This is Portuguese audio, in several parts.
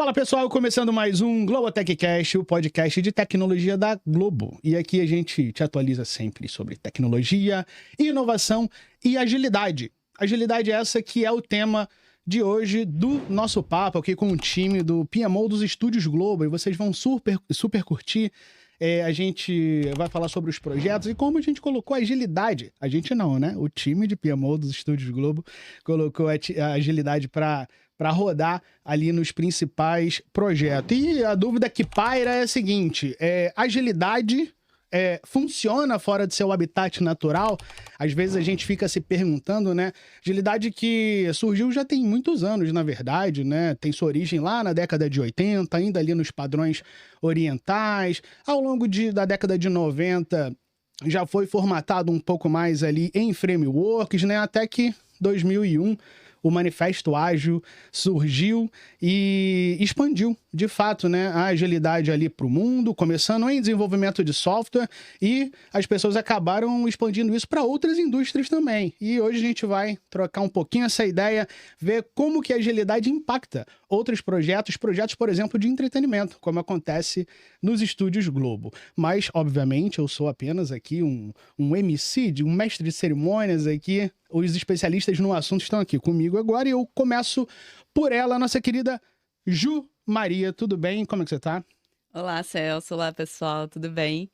Fala pessoal, começando mais um Globotechcast, o podcast de tecnologia da Globo. E aqui a gente te atualiza sempre sobre tecnologia, inovação e agilidade. Agilidade essa que é o tema de hoje do nosso papo aqui com o time do PMO dos Estúdios Globo. E vocês vão super curtir. A gente vai falar sobre os projetos e como a gente colocou a agilidade. A gente não, né? O time de PMO dos Estúdios Globo colocou a agilidade para rodar ali nos principais projetos. E a dúvida que paira é a seguinte: agilidade funciona fora de seu habitat natural? Às vezes a gente fica se perguntando, né? Agilidade que surgiu já tem muitos anos, na verdade, né? Tem sua origem lá na década de 80, ainda ali nos padrões orientais. Ao longo da década de 90, já foi formatado um pouco mais ali em frameworks, né? Até que 2001... o Manifesto Ágil surgiu e expandiu, de fato, né, a agilidade ali para o mundo, começando em desenvolvimento de software, e as pessoas acabaram expandindo isso para outras indústrias também. E hoje a gente vai trocar um pouquinho essa ideia, ver como que a agilidade impacta outros projetos, por exemplo, de entretenimento, como acontece nos Estúdios Globo. Mas, obviamente, eu sou apenas aqui um MC, um mestre de cerimônias aqui. Os especialistas no assunto estão aqui comigo agora e eu começo por ela, nossa querida Ju Maria. Tudo bem? Como é que você tá? Olá, Celso. Olá, pessoal. Tudo bem?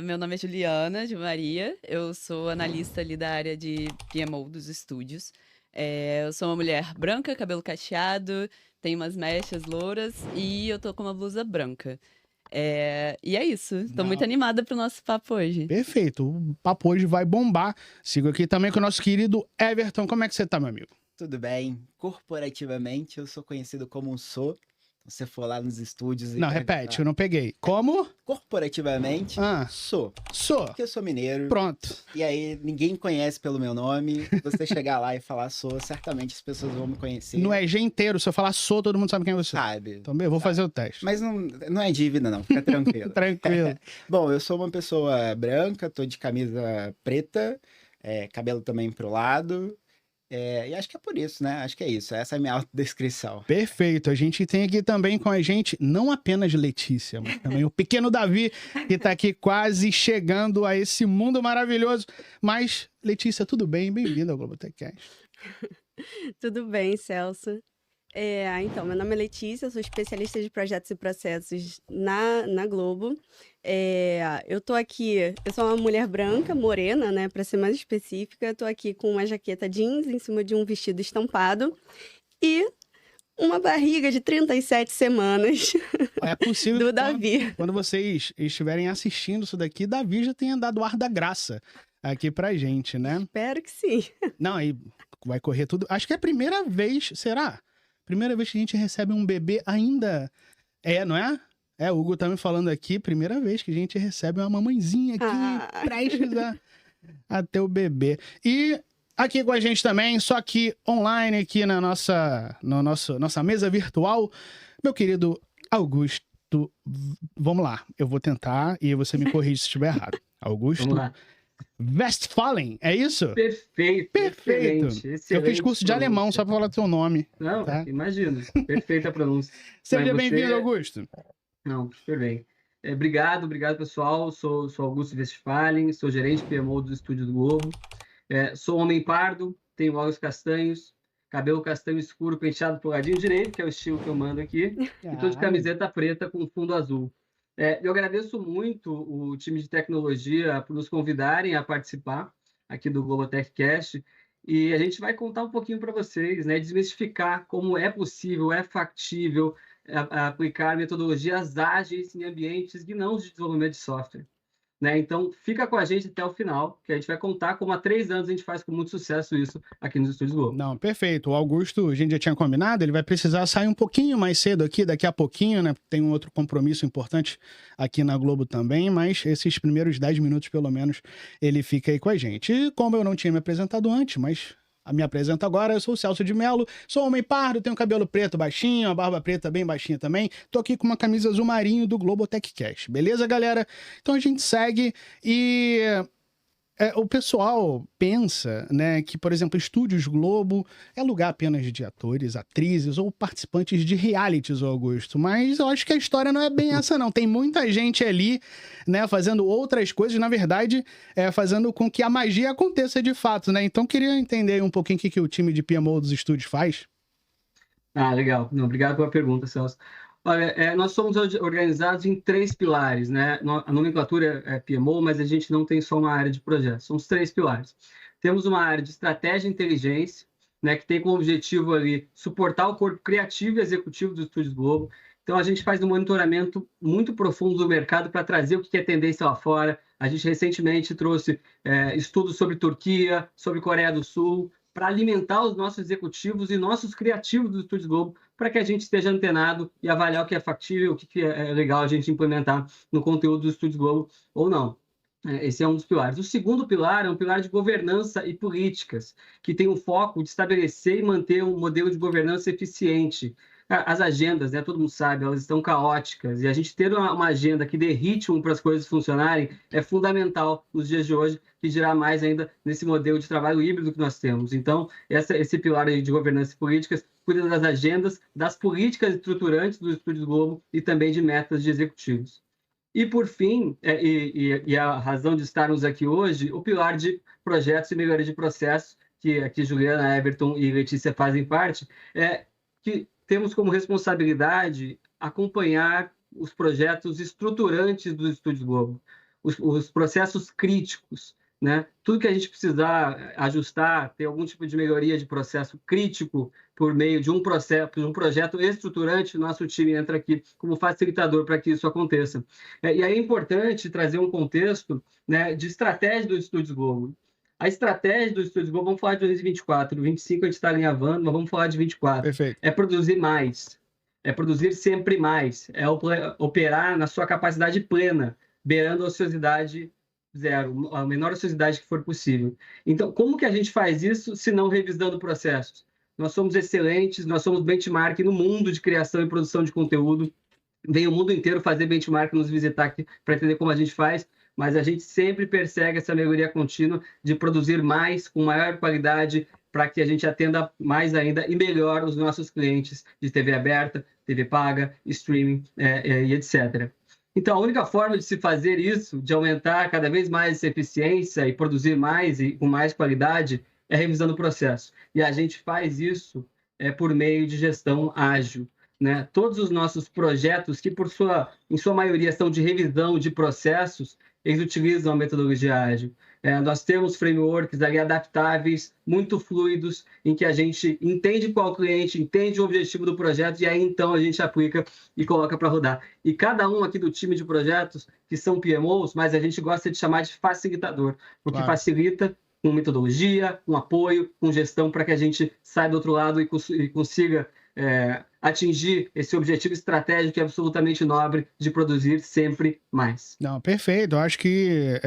Meu nome é Juliana Ju Maria. Eu sou analista ali da área de PMO dos estúdios. Eu sou uma mulher branca, cabelo cacheado, tenho umas mechas louras e eu tô com uma blusa branca. E é isso. Tô muito animada pro nosso papo hoje. Perfeito. O papo hoje vai bombar. Sigo aqui também com o nosso querido Everton. Como é que você tá, meu amigo? Tudo bem. Corporativamente, eu sou conhecido como um sou. Se você for lá nos estúdios... Não, repete, eu não peguei. Como? Corporativamente, sou. Porque eu sou mineiro. Pronto. E aí, ninguém me conhece pelo meu nome. Se você chegar lá e falar sou, certamente as pessoas vão me conhecer. No EG inteiro, se eu falar sou, todo mundo sabe quem você é. Sabe. Então, eu vou fazer o teste. Mas não é dívida, não. Fica tranquilo. Tranquilo. Bom, eu sou uma pessoa branca, tô de camisa preta, cabelo também pro lado... e acho que é por isso, né? Acho que é isso. Essa é a minha autodescrição. Perfeito. A gente tem aqui também com a gente, não apenas Letícia, mas também o pequeno Davi, que tá aqui quase chegando a esse mundo maravilhoso. Mas, Letícia, tudo bem? Bem-vinda ao Globotechcast. Tudo bem, Celso. Então, meu nome é Letícia, sou especialista de projetos e processos na Globo. Eu tô aqui, eu sou uma mulher branca, morena, né, para ser mais específica. Tô aqui com uma jaqueta jeans em cima de um vestido estampado e uma barriga de 37 semanas É possível do Davi. Quando vocês estiverem assistindo isso daqui, Davi já tenha dado o ar da graça aqui pra gente, né? Espero que sim. Não, aí vai correr tudo. Acho que é a primeira vez, será? Primeira vez que a gente recebe um bebê ainda... não é? O Hugo tá me falando aqui, primeira vez que a gente recebe uma mamãezinha aqui, prestes a ter o bebê. E aqui com a gente também, só que online aqui na nossa mesa virtual, meu querido Augusto, vamos lá, eu vou tentar e você me corrige se estiver errado. Augusto Vamos lá. Westphalen, é isso? Perfeito. Excelente. Eu fiz curso de alemão só pra falar do seu nome. Não, tá? Imagino. Perfeita a pronúncia. Seja bem-vindo, Augusto. Não, super bem. Obrigado, pessoal. Sou Augusto Westphalen, sou gerente PMO do Estúdio do Globo. Sou homem pardo, tenho olhos castanhos, cabelo castanho escuro, penteado pro ladinho direito, que é o estilo que eu mando aqui, e tô de camiseta preta com fundo azul. Eu agradeço muito o time de tecnologia por nos convidarem a participar aqui do Globotechcast, e a gente vai contar um pouquinho para vocês, né, desmistificar como é possível, é factível aplicar metodologias ágeis em ambientes de não de desenvolvimento de software. Né? Então, fica com a gente até o final, que a gente vai contar como há 3 anos a gente faz com muito sucesso isso aqui nos Estúdios Globo. Não, perfeito. O Augusto, a gente já tinha combinado, ele vai precisar sair um pouquinho mais cedo aqui, daqui a pouquinho, né? Tem um outro compromisso importante aqui na Globo também, mas esses primeiros 10 minutos, pelo menos, ele fica aí com a gente. E como eu não tinha me apresentado antes, mas... me apresento agora, eu sou o Celso de Mello, sou homem pardo, tenho cabelo preto baixinho, a barba preta bem baixinha também, tô aqui com uma camisa azul marinho do Globotechcast, beleza, galera? Então a gente segue e o pessoal pensa, né, que, por exemplo, Estúdios Globo é lugar apenas de atores, atrizes ou participantes de realities, Augusto. Mas eu acho que a história não é bem essa, não. Tem muita gente ali, né, fazendo outras coisas, na verdade, fazendo com que a magia aconteça de fato, né? Então, queria entender um pouquinho o que o time de PMO dos estúdios faz. Ah, legal. Não, obrigado pela pergunta, Celso. Olha, nós somos organizados em 3 pilares, né? A nomenclatura é PMO, mas a gente não tem só uma área de projetos. São os 3 pilares. Temos uma área de estratégia e inteligência, né, que tem como objetivo ali suportar o corpo criativo e executivo dos Estúdios Globo. Então, a gente faz um monitoramento muito profundo do mercado para trazer o que é tendência lá fora. A gente recentemente trouxe estudos sobre Turquia, sobre Coreia do Sul, para alimentar os nossos executivos e nossos criativos do Estúdios Globo, para que a gente esteja antenado e avaliar o que é factível, o que é legal a gente implementar no conteúdo do Estúdios Globo ou não. Esse é um dos pilares. O segundo pilar é um pilar de governança e políticas, que tem o foco de estabelecer e manter um modelo de governança eficiente. As agendas, né, todo mundo sabe, elas estão caóticas, e a gente ter uma agenda que dê ritmo para as coisas funcionarem é fundamental nos dias de hoje, que dirá mais ainda nesse modelo de trabalho híbrido que nós temos. Então, esse pilar aí de governança e políticas cuida das agendas, das políticas estruturantes do Estúdios Globo e também de metas de executivos. E, por fim, e a razão de estarmos aqui hoje, o pilar de projetos e melhoria de processos, que aqui Juliana, Everton e Letícia fazem parte, é que temos como responsabilidade acompanhar os projetos estruturantes do Estúdios Globo, os processos críticos, né? Tudo que a gente precisar ajustar, ter algum tipo de melhoria de processo crítico por meio de um projeto estruturante, nosso time entra aqui como facilitador para que isso aconteça. E aí é importante trazer um contexto, né, de estratégia do Estúdios Globo. A estratégia do Estúdios Globo, vamos falar de 2024, 25 a gente está alinhavando, mas vamos falar de 24. Perfeito. É produzir mais, é produzir sempre mais, é operar na sua capacidade plena, beirando a ociosidade zero, a menor ociosidade que for possível. Então, como que a gente faz isso se não revisando processos? Nós somos excelentes, nós somos benchmark no mundo de criação e produção de conteúdo. Vem o mundo inteiro fazer benchmark, nos visitar aqui para entender como a gente faz, mas a gente sempre persegue essa melhoria contínua de produzir mais, com maior qualidade, para que a gente atenda mais ainda e melhor os nossos clientes de TV aberta, TV paga, streaming e etc. Então, a única forma de se fazer isso, de aumentar cada vez mais essa eficiência e produzir mais e com mais qualidade, é revisando o processo. E a gente faz isso por meio de gestão ágil, né? Todos os nossos projetos, que em sua maioria são de revisão de processos, eles utilizam a metodologia ágil. Nós temos frameworks ali adaptáveis, muito fluidos, em que a gente entende qual cliente, entende o objetivo do projeto, e aí então a gente aplica e coloca para rodar. E cada um aqui do time de projetos, que são PMOs, mas a gente gosta de chamar de facilitador, porque facilita com metodologia, com apoio, com gestão, para que a gente saia do outro lado e consiga atingir esse objetivo estratégico que é absolutamente nobre de produzir sempre mais. Não, perfeito. Eu acho que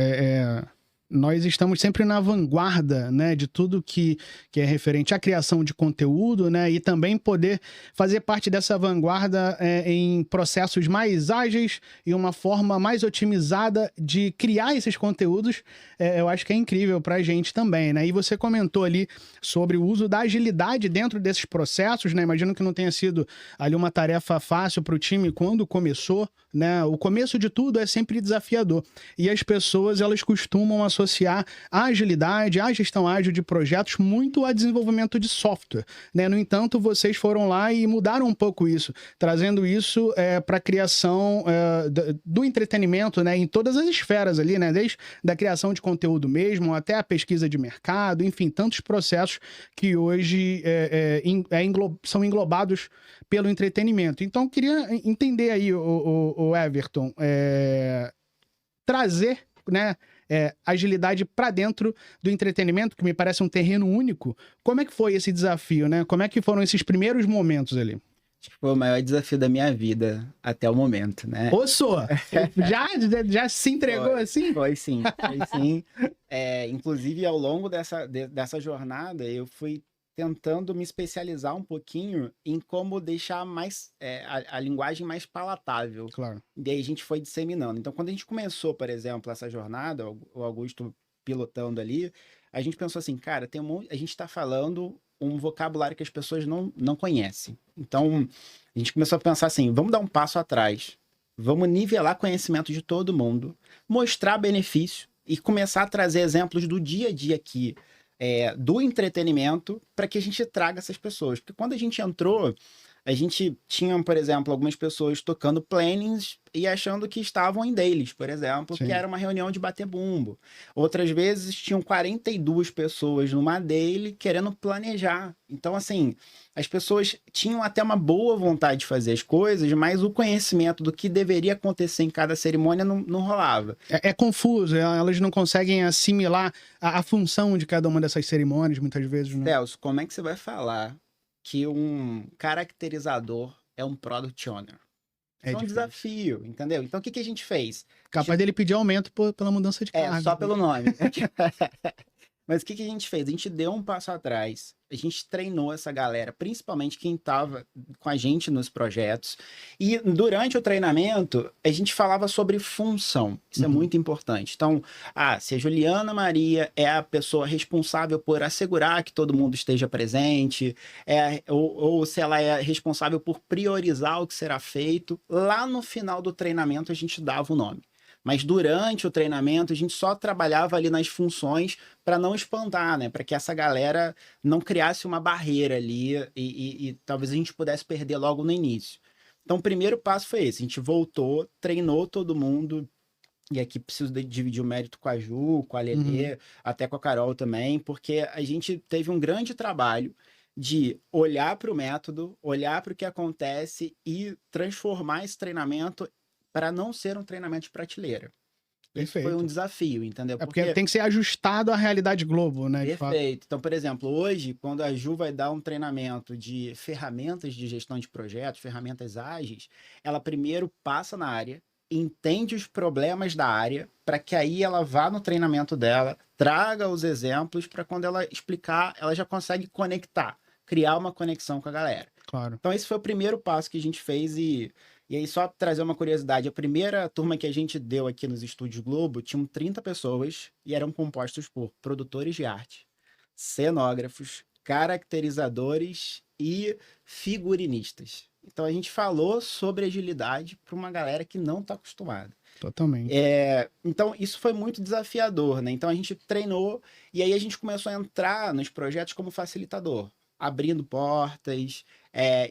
nós estamos sempre na vanguarda, né, de tudo que é referente à criação de conteúdo, né, e também poder fazer parte dessa vanguarda em processos mais ágeis e uma forma mais otimizada de criar esses conteúdos, eu acho que é incrível para a gente também, né? E você comentou ali sobre o uso da agilidade dentro desses processos, né? Imagino que não tenha sido ali uma tarefa fácil para o time quando começou, né? O começo de tudo é sempre desafiador e as pessoas, elas costumam associar a agilidade, a gestão ágil de projetos muito a desenvolvimento de software, né? No entanto, vocês foram lá e mudaram um pouco isso, trazendo isso para a criação do entretenimento, né? Em todas as esferas ali, né? Desde da criação de conteúdo mesmo, até a pesquisa de mercado, enfim, tantos processos que hoje são englobados pelo entretenimento. Então, queria entender aí, o Everton, trazer, né, agilidade para dentro do entretenimento, que me parece um terreno único. Como é que foi esse desafio, né? Como é que foram esses primeiros momentos ali? Acho que foi o maior desafio da minha vida até o momento, né? Ô, Sô! Já se entregou assim? Foi sim. Inclusive, ao longo dessa jornada, eu fui tentando me especializar um pouquinho em como deixar mais a linguagem mais palatável. Claro. E aí a gente foi disseminando. Então, quando a gente começou, por exemplo, essa jornada, o Augusto pilotando ali, a gente pensou assim, cara, a gente está falando um vocabulário que as pessoas não conhecem. Então, a gente começou a pensar assim, vamos dar um passo atrás, vamos nivelar conhecimento de todo mundo, mostrar benefício e começar a trazer exemplos do dia a dia aqui, do entretenimento, para que a gente traga essas pessoas. Porque quando a gente entrou, a gente tinha, por exemplo, algumas pessoas tocando plannings e achando que estavam em dailies, por exemplo, Sim. que era uma reunião de bater bumbo. Outras vezes tinham 42 pessoas numa daily querendo planejar. Então, assim, as pessoas tinham até uma boa vontade de fazer as coisas, mas o conhecimento do que deveria acontecer em cada cerimônia não rolava. É confuso, elas não conseguem assimilar a função de cada uma dessas cerimônias, muitas vezes, né? Celso, como é que você vai falar que um caracterizador é um product owner? É É um difícil. desafio, entendeu? Então, o que a gente fez? Capaz dele pedir aumento pela mudança de cargo. Só pelo nome. Mas o que a gente fez? A gente deu um passo atrás, a gente treinou essa galera, principalmente quem estava com a gente nos projetos, e durante o treinamento, a gente falava sobre função, isso é muito importante. Então, se a Juliana Maria é a pessoa responsável por assegurar que todo mundo esteja presente, ou se ela é responsável por priorizar o que será feito, lá no final do treinamento a gente dava o nome. Mas durante o treinamento, a gente só trabalhava ali nas funções para não espantar, né? Para que essa galera não criasse uma barreira ali e talvez a gente pudesse perder logo no início. Então, o primeiro passo foi esse. A gente voltou, treinou todo mundo. E aqui preciso dividir o mérito com a Ju, com a Lelê, até com a Carol também, porque a gente teve um grande trabalho de olhar para o método, olhar para o que acontece e transformar esse treinamento para não ser um treinamento de prateleira. Perfeito. Foi um desafio, entendeu? Porque tem que ser ajustado à realidade Globo, né? Perfeito. Então, por exemplo, hoje, quando a Ju vai dar um treinamento de ferramentas de gestão de projetos, ferramentas ágeis, ela primeiro passa na área, entende os problemas da área, para que aí ela vá no treinamento dela, traga os exemplos, para quando ela explicar, ela já consegue conectar, criar uma conexão com a galera. Claro. Então, esse foi o primeiro passo que a gente fez e aí, só trazer uma curiosidade, a primeira turma que a gente deu aqui nos Estúdios Globo tinham 30 pessoas e eram compostos por produtores de arte, cenógrafos, caracterizadores e figurinistas. Então, a gente falou sobre agilidade para uma galera que não está acostumada. Totalmente. Então, isso foi muito desafiador, né? Então, a gente treinou e aí a gente começou a entrar nos projetos como facilitador, abrindo portas,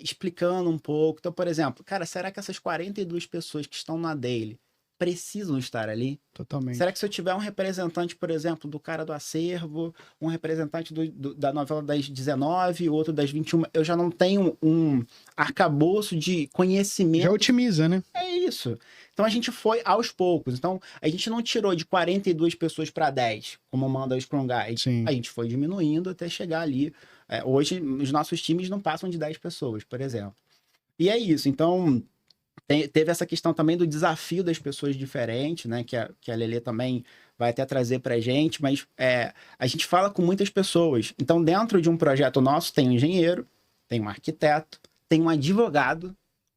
explicando um pouco. Então, por exemplo, cara, será que essas 42 pessoas que estão na daily precisam estar ali? Totalmente. Será que se eu tiver um representante, por exemplo, do cara do acervo, um representante da novela das 19, outro das 21, eu já não tenho um arcabouço de conhecimento. Já otimiza, né? É isso. Então a gente foi aos poucos. Então a gente não tirou de 42 pessoas para 10, como manda o Scrum Guide. Sim. A gente foi diminuindo até chegar ali. Hoje, os nossos times não passam de 10 pessoas, por exemplo. E é isso. Então, teve essa questão também do desafio das pessoas diferentes, né? Que a Lelê também vai até trazer pra gente. Mas a gente fala com muitas pessoas. Então, dentro de um projeto nosso, tem um engenheiro, tem um arquiteto, tem um advogado.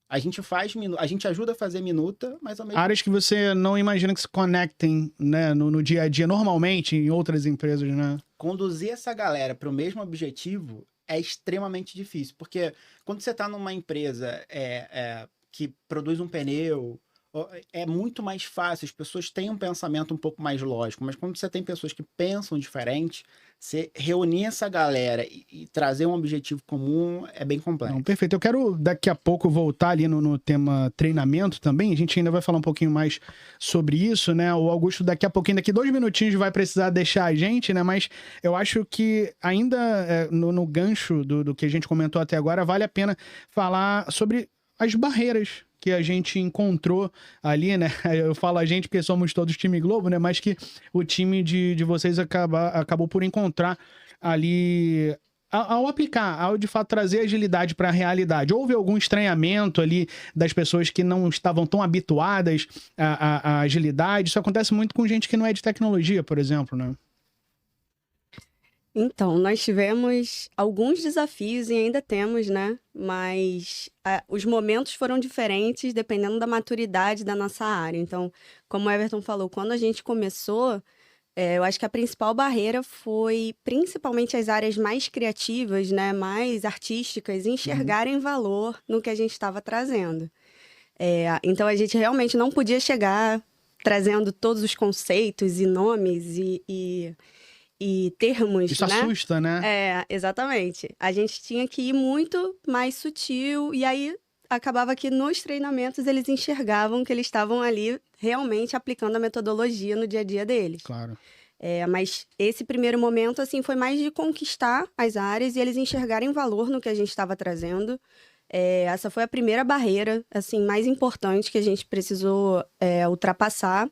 A gente ajuda a fazer minuta, mas ao mesmo áreas que você não imagina que se conectem, né, no dia a dia, normalmente, em outras empresas, né? Conduzir essa galera para o mesmo objetivo é extremamente difícil, porque quando você está numa empresa que produz um pneu, é muito mais fácil, as pessoas têm um pensamento um pouco mais lógico, mas quando você tem pessoas que pensam diferente, você reunir essa galera e trazer um objetivo comum é bem complexo. Não, perfeito. Eu quero daqui a pouco voltar ali no tema treinamento também. A gente ainda vai falar um pouquinho mais sobre isso, né? O Augusto daqui a pouquinho, daqui 2 minutinhos, vai precisar deixar a gente, né? Mas eu acho que ainda no gancho do que a gente comentou até agora, vale a pena falar sobre as barreiras que a gente encontrou ali, né? Eu falo a gente porque somos todos time Globo, né? Mas que o time de vocês acabou por encontrar ali ao aplicar, ao de fato trazer agilidade para a realidade. Houve algum estranhamento ali das pessoas que não estavam tão habituadas à agilidade? Isso acontece muito com gente que não é de tecnologia, por exemplo, né? Então, nós tivemos alguns desafios e ainda temos, né? Mas os momentos foram diferentes dependendo da maturidade da nossa área. Então, como o Everton falou, quando a gente começou, Eu acho que a principal barreira foi principalmente as áreas mais criativas, né, mais artísticas, enxergarem valor no que a gente estava trazendo. Então a gente realmente não podia chegar trazendo todos os conceitos e nomes e termos, Isso né? assusta, né? Exatamente. A gente tinha que ir muito mais sutil, e aí acabava que nos treinamentos eles enxergavam que eles estavam ali realmente aplicando a metodologia no dia a dia deles. Claro. Mas esse primeiro momento, assim, foi mais de conquistar as áreas e eles enxergarem valor no que a gente estava trazendo. Essa foi a primeira barreira, assim, mais importante que a gente precisou ultrapassar.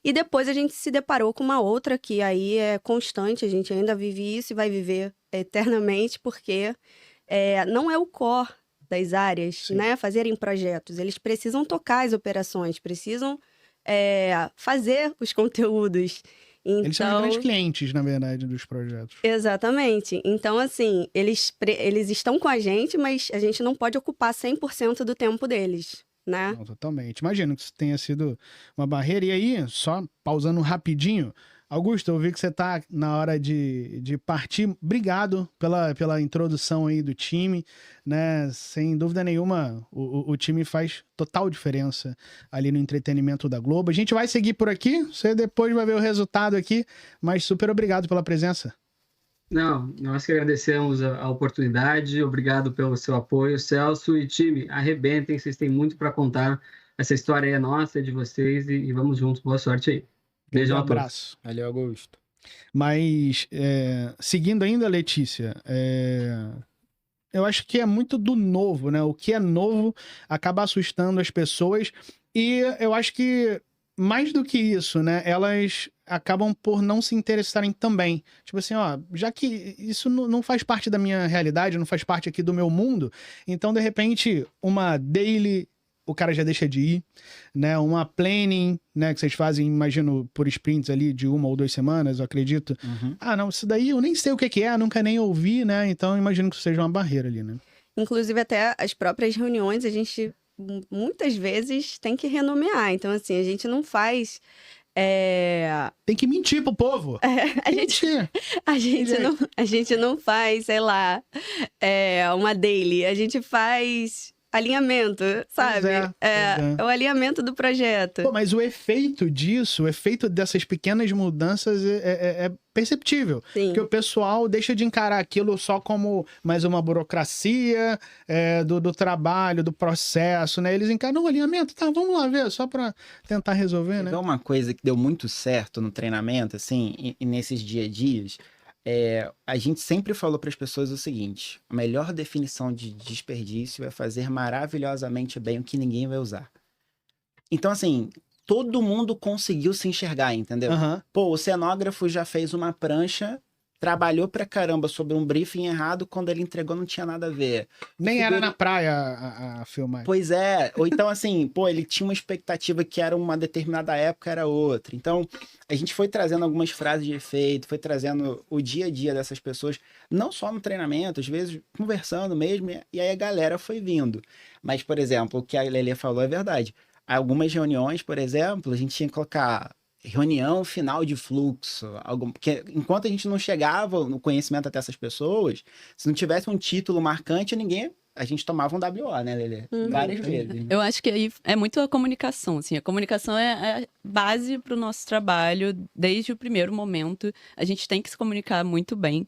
E depois a gente se deparou com uma outra que aí é constante, a gente ainda vive isso e vai viver eternamente, porque não é o core das áreas, né? Fazerem projetos. Eles precisam tocar as operações, precisam fazer os conteúdos. Então, eles são os grandes clientes, na verdade, dos projetos. Exatamente. Então, assim, eles estão com a gente, mas a gente não pode ocupar 100% do tempo deles, né? Não, totalmente. Imagino que isso tenha sido uma barreira. E aí, só pausando rapidinho, Augusto, eu vi que você tá na hora de partir. Obrigado pela introdução aí do time, né? Sem dúvida nenhuma, o time faz total diferença ali no entretenimento da Globo. A gente vai seguir por aqui, você depois vai ver o resultado aqui, mas super obrigado pela presença. Não, nós que agradecemos a oportunidade, obrigado pelo seu apoio, Celso e time, arrebentem, vocês têm muito para contar, essa história é nossa, é de vocês e vamos juntos, boa sorte aí. Beijão Um a todos. abraço. Valeu, Augusto. Mas, seguindo ainda, Letícia, eu acho que é muito do novo, né? O que é novo acaba assustando as pessoas e eu acho que, mais do que isso, né? Elas acabam por não se interessarem também. Tipo assim, ó, já que isso não faz parte da minha realidade, não faz parte aqui do meu mundo, então, de repente, uma daily, o cara já deixa de ir, né? Uma planning, né? Que vocês fazem, imagino, por sprints ali de 1 ou 2 semanas, eu acredito. Uhum. Ah, não, isso daí eu nem sei o que é, nunca nem ouvi, né? Então, imagino que isso seja uma barreira ali, né? Inclusive, até as próprias reuniões, a gente muitas vezes tem que renomear. Então, assim, a gente não faz... Tem que mentir pro povo. Mentir. A gente não faz, sei lá, uma daily. A gente faz alinhamento, sabe? É o alinhamento do projeto. Pô, mas o efeito disso, o efeito dessas pequenas mudanças é perceptível. Sim. Porque o pessoal deixa de encarar aquilo só como mais uma burocracia do trabalho, do processo, né? Eles encaram o alinhamento, tá, vamos lá ver, só pra tentar resolver, né? Então, uma coisa que deu muito certo no treinamento, assim, e nesses dia a dias, a gente sempre falou para as pessoas o seguinte: a melhor definição de desperdício é fazer maravilhosamente bem o que ninguém vai usar. Então, assim, todo mundo conseguiu se enxergar, entendeu? Aham. Pô, o cenógrafo já fez uma prancha, trabalhou pra caramba sobre um briefing errado, quando ele entregou não tinha nada a ver. Nem era figuri- na praia a filmar. Pois é, ou então assim, pô, ele tinha uma expectativa que era uma determinada época, era outra. Então, a gente foi trazendo algumas frases de efeito, foi trazendo o dia a dia dessas pessoas, não só no treinamento, às vezes conversando mesmo, e aí a galera foi vindo. Mas, por exemplo, o que a Lelê falou é verdade. Algumas reuniões, por exemplo, a gente tinha que colocar reunião final de fluxo, porque enquanto a gente não chegava no conhecimento até essas pessoas, se não tivesse um título marcante, a gente tomava um WO, né, Lelê? Várias vezes. Eu acho que aí é muito a comunicação, assim. A comunicação é a base para o nosso trabalho desde o primeiro momento. A gente tem que se comunicar muito bem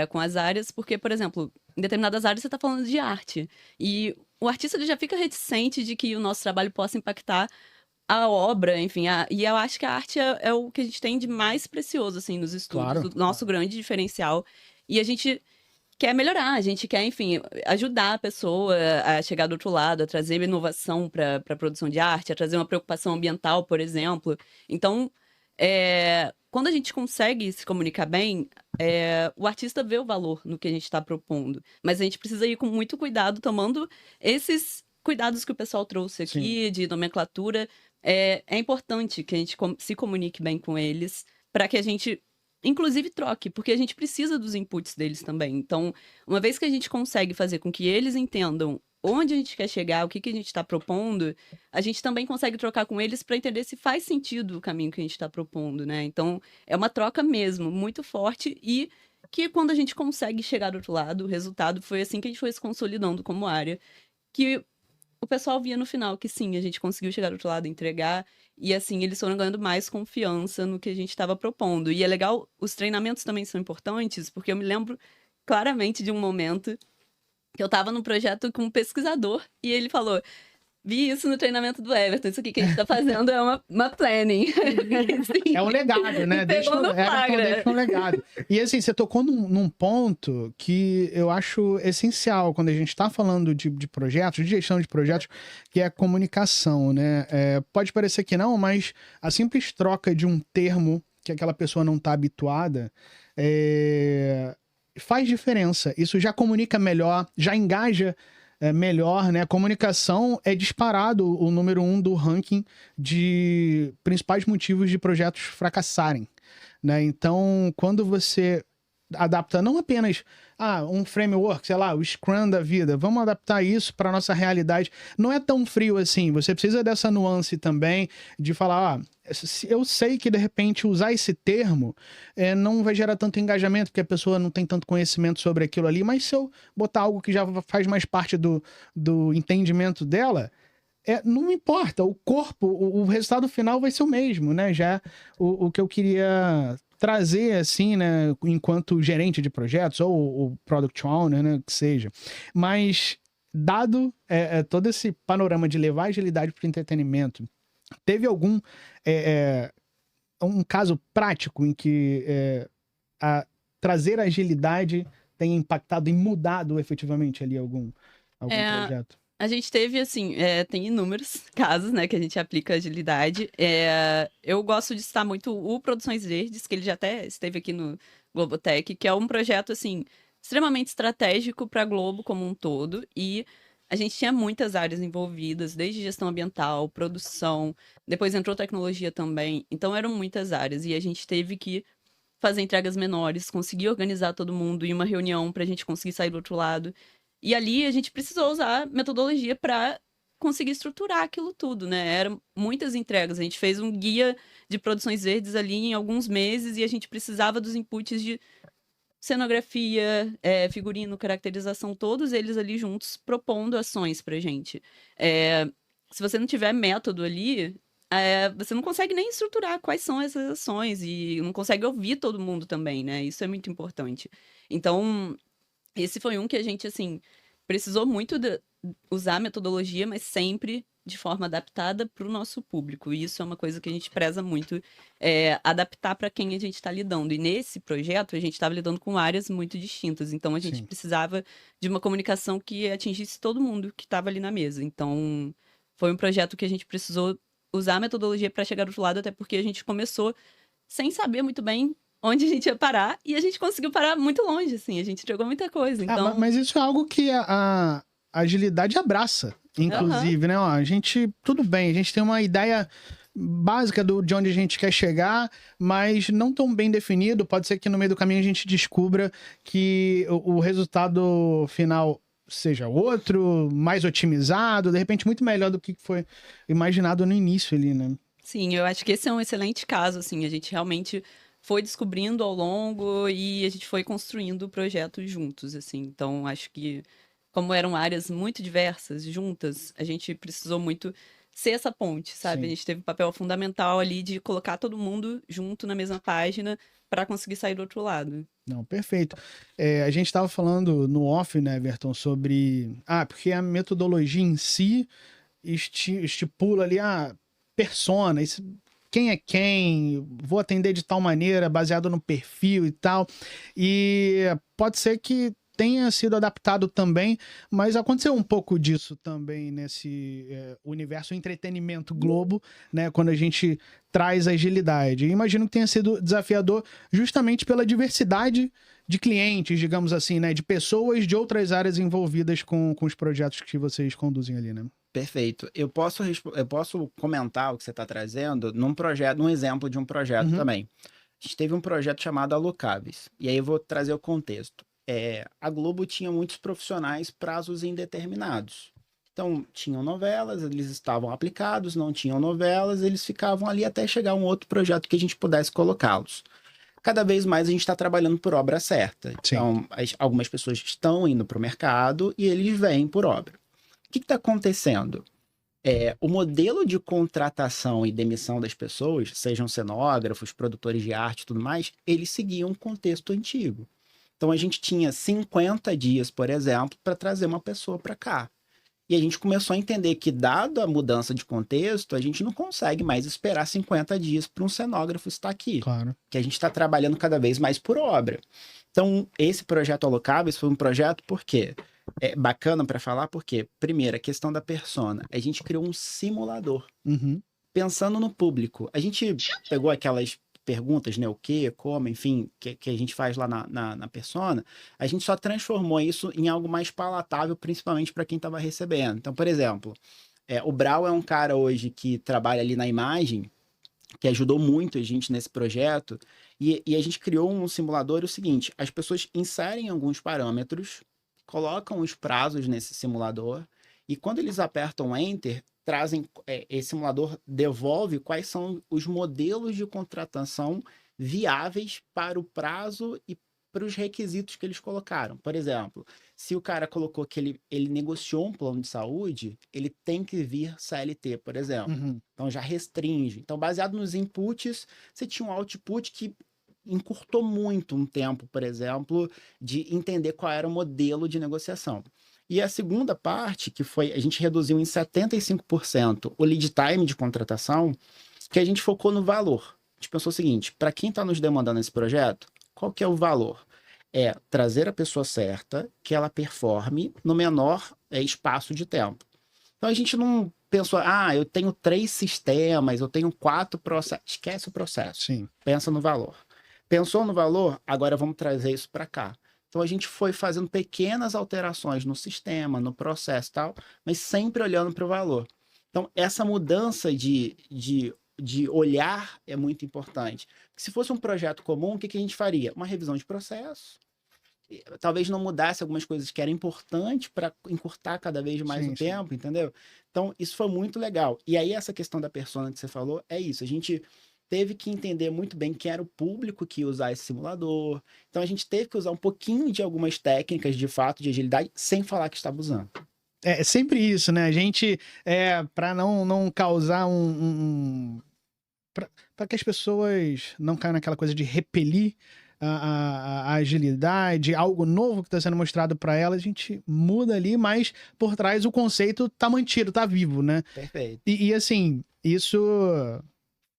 com as áreas, porque, por exemplo, em determinadas áreas você está falando de arte. E o artista ele já fica reticente de que o nosso trabalho possa impactar a obra, enfim. E eu acho que a arte é o que a gente tem de mais precioso, assim, nos estudos. Claro, O nosso grande diferencial. E a gente quer melhorar, a gente quer, enfim, ajudar a pessoa a chegar do outro lado, a trazer inovação para a produção de arte, a trazer uma preocupação ambiental, por exemplo. Então, quando a gente consegue se comunicar bem, o artista vê o valor no que a gente está propondo. Mas a gente precisa ir com muito cuidado, tomando esses cuidados que o pessoal trouxe aqui, de nomenclatura. É importante que a gente se comunique bem com eles, para que a gente, inclusive, troque, porque a gente precisa dos inputs deles também. Então, uma vez que a gente consegue fazer com que eles entendam onde a gente quer chegar, o que a gente está propondo, a gente também consegue trocar com eles para entender se faz sentido o caminho que a gente está propondo, né? Então, é uma troca mesmo, muito forte e que quando a gente consegue chegar do outro lado, o resultado foi assim que a gente foi se consolidando como área, que o pessoal via no final que sim, a gente conseguiu chegar do outro lado, entregar, e assim, eles foram ganhando mais confiança no que a gente estava propondo. E é legal, os treinamentos também são importantes, porque eu me lembro claramente de um momento que eu estava num projeto com um pesquisador, e ele falou: vi isso no treinamento do Everton, isso aqui que a gente tá fazendo é uma planning. Assim, É um legado, né? Deixa um legado. E assim, você tocou num ponto que eu acho essencial quando a gente tá falando de projetos, de gestão de projetos, que é a comunicação, né? Pode parecer que não, mas a simples troca de um termo que aquela pessoa não tá habituada faz diferença. Isso já comunica melhor, já engaja melhor, né? A comunicação é disparado o número 1 do ranking de principais motivos de projetos fracassarem, né? Então, quando você adapta não apenas um framework, sei lá, o Scrum da vida, vamos adaptar isso para nossa realidade. Não é tão frio assim, você precisa dessa nuance também de falar, eu sei que de repente usar esse termo não vai gerar tanto engajamento, porque a pessoa não tem tanto conhecimento sobre aquilo ali, mas se eu botar algo que já faz mais parte do entendimento dela, não importa, o corpo, o resultado final vai ser o mesmo, né? Já o que eu queria trazer, assim, né, enquanto gerente de projetos, ou o Product Owner, né, que seja. Mas, dado todo esse panorama de levar agilidade para o entretenimento, teve algum um caso prático em que trazer agilidade tem impactado e mudado efetivamente ali algum projeto? A gente teve, assim, tem inúmeros casos, né, que a gente aplica agilidade. Eu gosto de citar muito o Produções Verdes, que ele já até esteve aqui no Globotech, que é um projeto, assim, extremamente estratégico para a Globo como um todo. E a gente tinha muitas áreas envolvidas, desde gestão ambiental, produção, depois entrou tecnologia também. Então, eram muitas áreas. E a gente teve que fazer entregas menores, conseguir organizar todo mundo em uma reunião para a gente conseguir sair do outro lado. E ali a gente precisou usar metodologia para conseguir estruturar aquilo tudo, né? Eram muitas entregas. A gente fez um guia de produções verdes ali em alguns meses e a gente precisava dos inputs de cenografia, figurino, caracterização, todos eles ali juntos propondo ações pra gente. Se você não tiver método ali, você não consegue nem estruturar quais são essas ações e não consegue ouvir todo mundo também, né? Isso é muito importante. Então, esse foi um que a gente, assim, precisou muito usar a metodologia, mas sempre de forma adaptada para o nosso público. E isso é uma coisa que a gente preza muito, adaptar para quem a gente está lidando. E nesse projeto, a gente estava lidando com áreas muito distintas. Então, a gente precisava de uma comunicação que atingisse todo mundo que estava ali na mesa. Então, foi um projeto que a gente precisou usar a metodologia para chegar do outro lado, até porque a gente começou sem saber muito bem onde a gente ia parar, e a gente conseguiu parar muito longe, assim, a gente jogou muita coisa, então... Mas isso é algo que a agilidade abraça, inclusive, né? Ó, a gente, tudo bem, a gente tem uma ideia básica de onde a gente quer chegar, mas não tão bem definido, pode ser que no meio do caminho a gente descubra que o resultado final seja outro, mais otimizado, de repente muito melhor do que foi imaginado no início ali, né? Sim, eu acho que esse é um excelente caso, assim, a gente realmente foi descobrindo ao longo e a gente foi construindo o projeto juntos, assim. Então, acho que, como eram áreas muito diversas, juntas, a gente precisou muito ser essa ponte, sabe? Sim. A gente teve um papel fundamental ali de colocar todo mundo junto na mesma página para conseguir sair do outro lado. Não, perfeito. A gente estava falando no off, né, Everton, sobre... porque a metodologia em si estipula ali persona, quem é quem, vou atender de tal maneira, baseado no perfil e tal. E pode ser que tenha sido adaptado também, mas aconteceu um pouco disso também nesse universo entretenimento Globo, né? Quando a gente traz agilidade. E imagino que tenha sido desafiador justamente pela diversidade de clientes, digamos assim, né? De pessoas de outras áreas envolvidas com os projetos que vocês conduzem ali, né? Perfeito. Eu posso comentar o que você está trazendo num exemplo de um projeto também. A gente teve um projeto chamado Alocáveis. E aí eu vou trazer o contexto. a Globo tinha muitos profissionais prazos indeterminados. Então, tinham novelas, eles estavam aplicados, não tinham novelas, eles ficavam ali até chegar um outro projeto que a gente pudesse colocá-los. Cada vez mais a gente está trabalhando por obra certa. Sim. Então, algumas pessoas estão indo para o mercado e eles vêm por obra. O que está acontecendo? O modelo de contratação e demissão das pessoas, sejam cenógrafos, produtores de arte e tudo mais, eles seguiam um contexto antigo. Então, a gente tinha 50 dias, por exemplo, para trazer uma pessoa para cá. E a gente começou a entender que, dado a mudança de contexto, a gente não consegue mais esperar 50 dias para um cenógrafo estar aqui. Claro. Que a gente está trabalhando cada vez mais por obra. Então, esse projeto Alocáveis foi um projeto, por quê? É bacana para falar, porque, primeiro, a questão da persona. A gente criou um simulador. Uhum. Pensando no público. A gente pegou aquelas perguntas, né? O que, como, enfim, que a gente faz lá na persona, a gente só transformou isso em algo mais palatável, principalmente para quem estava recebendo. Então, por exemplo, o Brau é um cara hoje que trabalha ali na imagem, que ajudou muito a gente nesse projeto, e a gente criou um simulador, o seguinte, as pessoas inserem alguns parâmetros, colocam os prazos nesse simulador, e quando eles apertam Enter, esse simulador devolve quais são os modelos de contratação viáveis para o prazo e para os requisitos que eles colocaram. Por exemplo, se o cara colocou que ele negociou um plano de saúde, ele tem que vir CLT, por exemplo. Uhum. Então já restringe. Então, baseado nos inputs, você tinha um output que encurtou muito um tempo, por exemplo, de entender qual era o modelo de negociação. E a segunda parte, que foi, a gente reduziu em 75% o lead time de contratação, que a gente focou no valor. A gente pensou o seguinte, para quem está nos demandando esse projeto, qual que é o valor? É trazer a pessoa certa, que ela performe no menor espaço de tempo. Então a gente não pensou, eu tenho 3 sistemas, eu tenho 4 processos. Esquece o processo. Sim. Pensa no valor. Pensou no valor? Agora vamos trazer isso para cá. Então, a gente foi fazendo pequenas alterações no sistema, no processo e tal, mas sempre olhando para o valor. Então, essa mudança de olhar é muito importante. Se fosse um projeto comum, o que a gente faria? Uma revisão de processo. Talvez não mudasse algumas coisas que eram importantes para encurtar cada vez mais o tempo, entendeu? Então, isso foi muito legal. E aí, essa questão da persona que você falou, é isso. A gente teve que entender muito bem quem era o público que ia usar esse simulador. Então, a gente teve que usar um pouquinho de algumas técnicas, de fato, de agilidade, sem falar que estava usando. É sempre isso, né? A gente, para não causar para que as pessoas não caiam naquela coisa de repelir a agilidade, algo novo que está sendo mostrado para elas, a gente muda ali, mas por trás o conceito tá mantido, tá vivo, né? Perfeito. E assim, isso...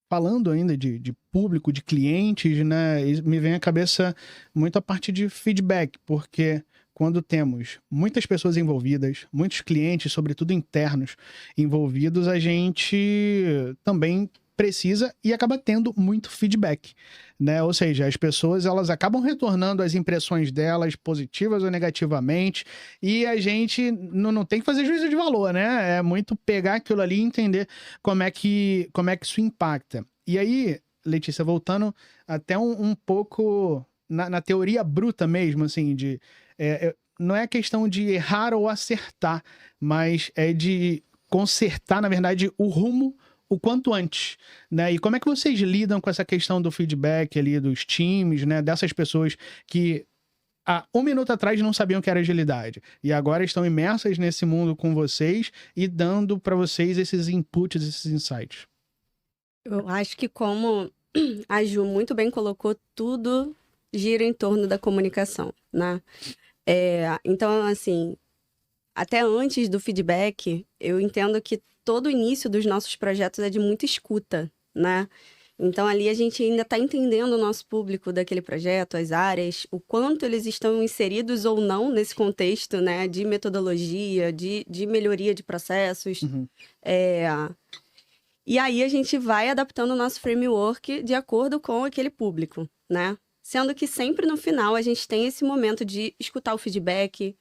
Falando ainda de público, de clientes, né, me vem à cabeça muito a parte de feedback, porque quando temos muitas pessoas envolvidas, muitos clientes, sobretudo internos, envolvidos, a gente também precisa e acaba tendo muito feedback, né? Ou seja, as pessoas elas acabam retornando as impressões delas, positivas ou negativamente, e a gente não tem que fazer juízo de valor, né? É muito pegar aquilo ali e entender como é que isso impacta. E aí, Letícia, voltando até um pouco na teoria bruta mesmo, assim, não é questão de errar ou acertar, mas é de consertar, na verdade, o rumo o quanto antes, né? E como é que vocês lidam com essa questão do feedback ali dos times, né? Dessas pessoas que há um minuto atrás não sabiam o que era agilidade e agora estão imersas nesse mundo com vocês e dando para vocês esses inputs, esses insights. Eu acho que como a Ju muito bem colocou, tudo gira em torno da comunicação, né? Então, assim, até antes do feedback, eu entendo que todo o início dos nossos projetos é de muita escuta, né? Então, ali a gente ainda está entendendo o nosso público daquele projeto, as áreas, o quanto eles estão inseridos ou não nesse contexto, né? De metodologia, de melhoria de processos. Uhum. E aí a gente vai adaptando o nosso framework de acordo com aquele público, né? Sendo que sempre no final a gente tem esse momento de escutar o feedback.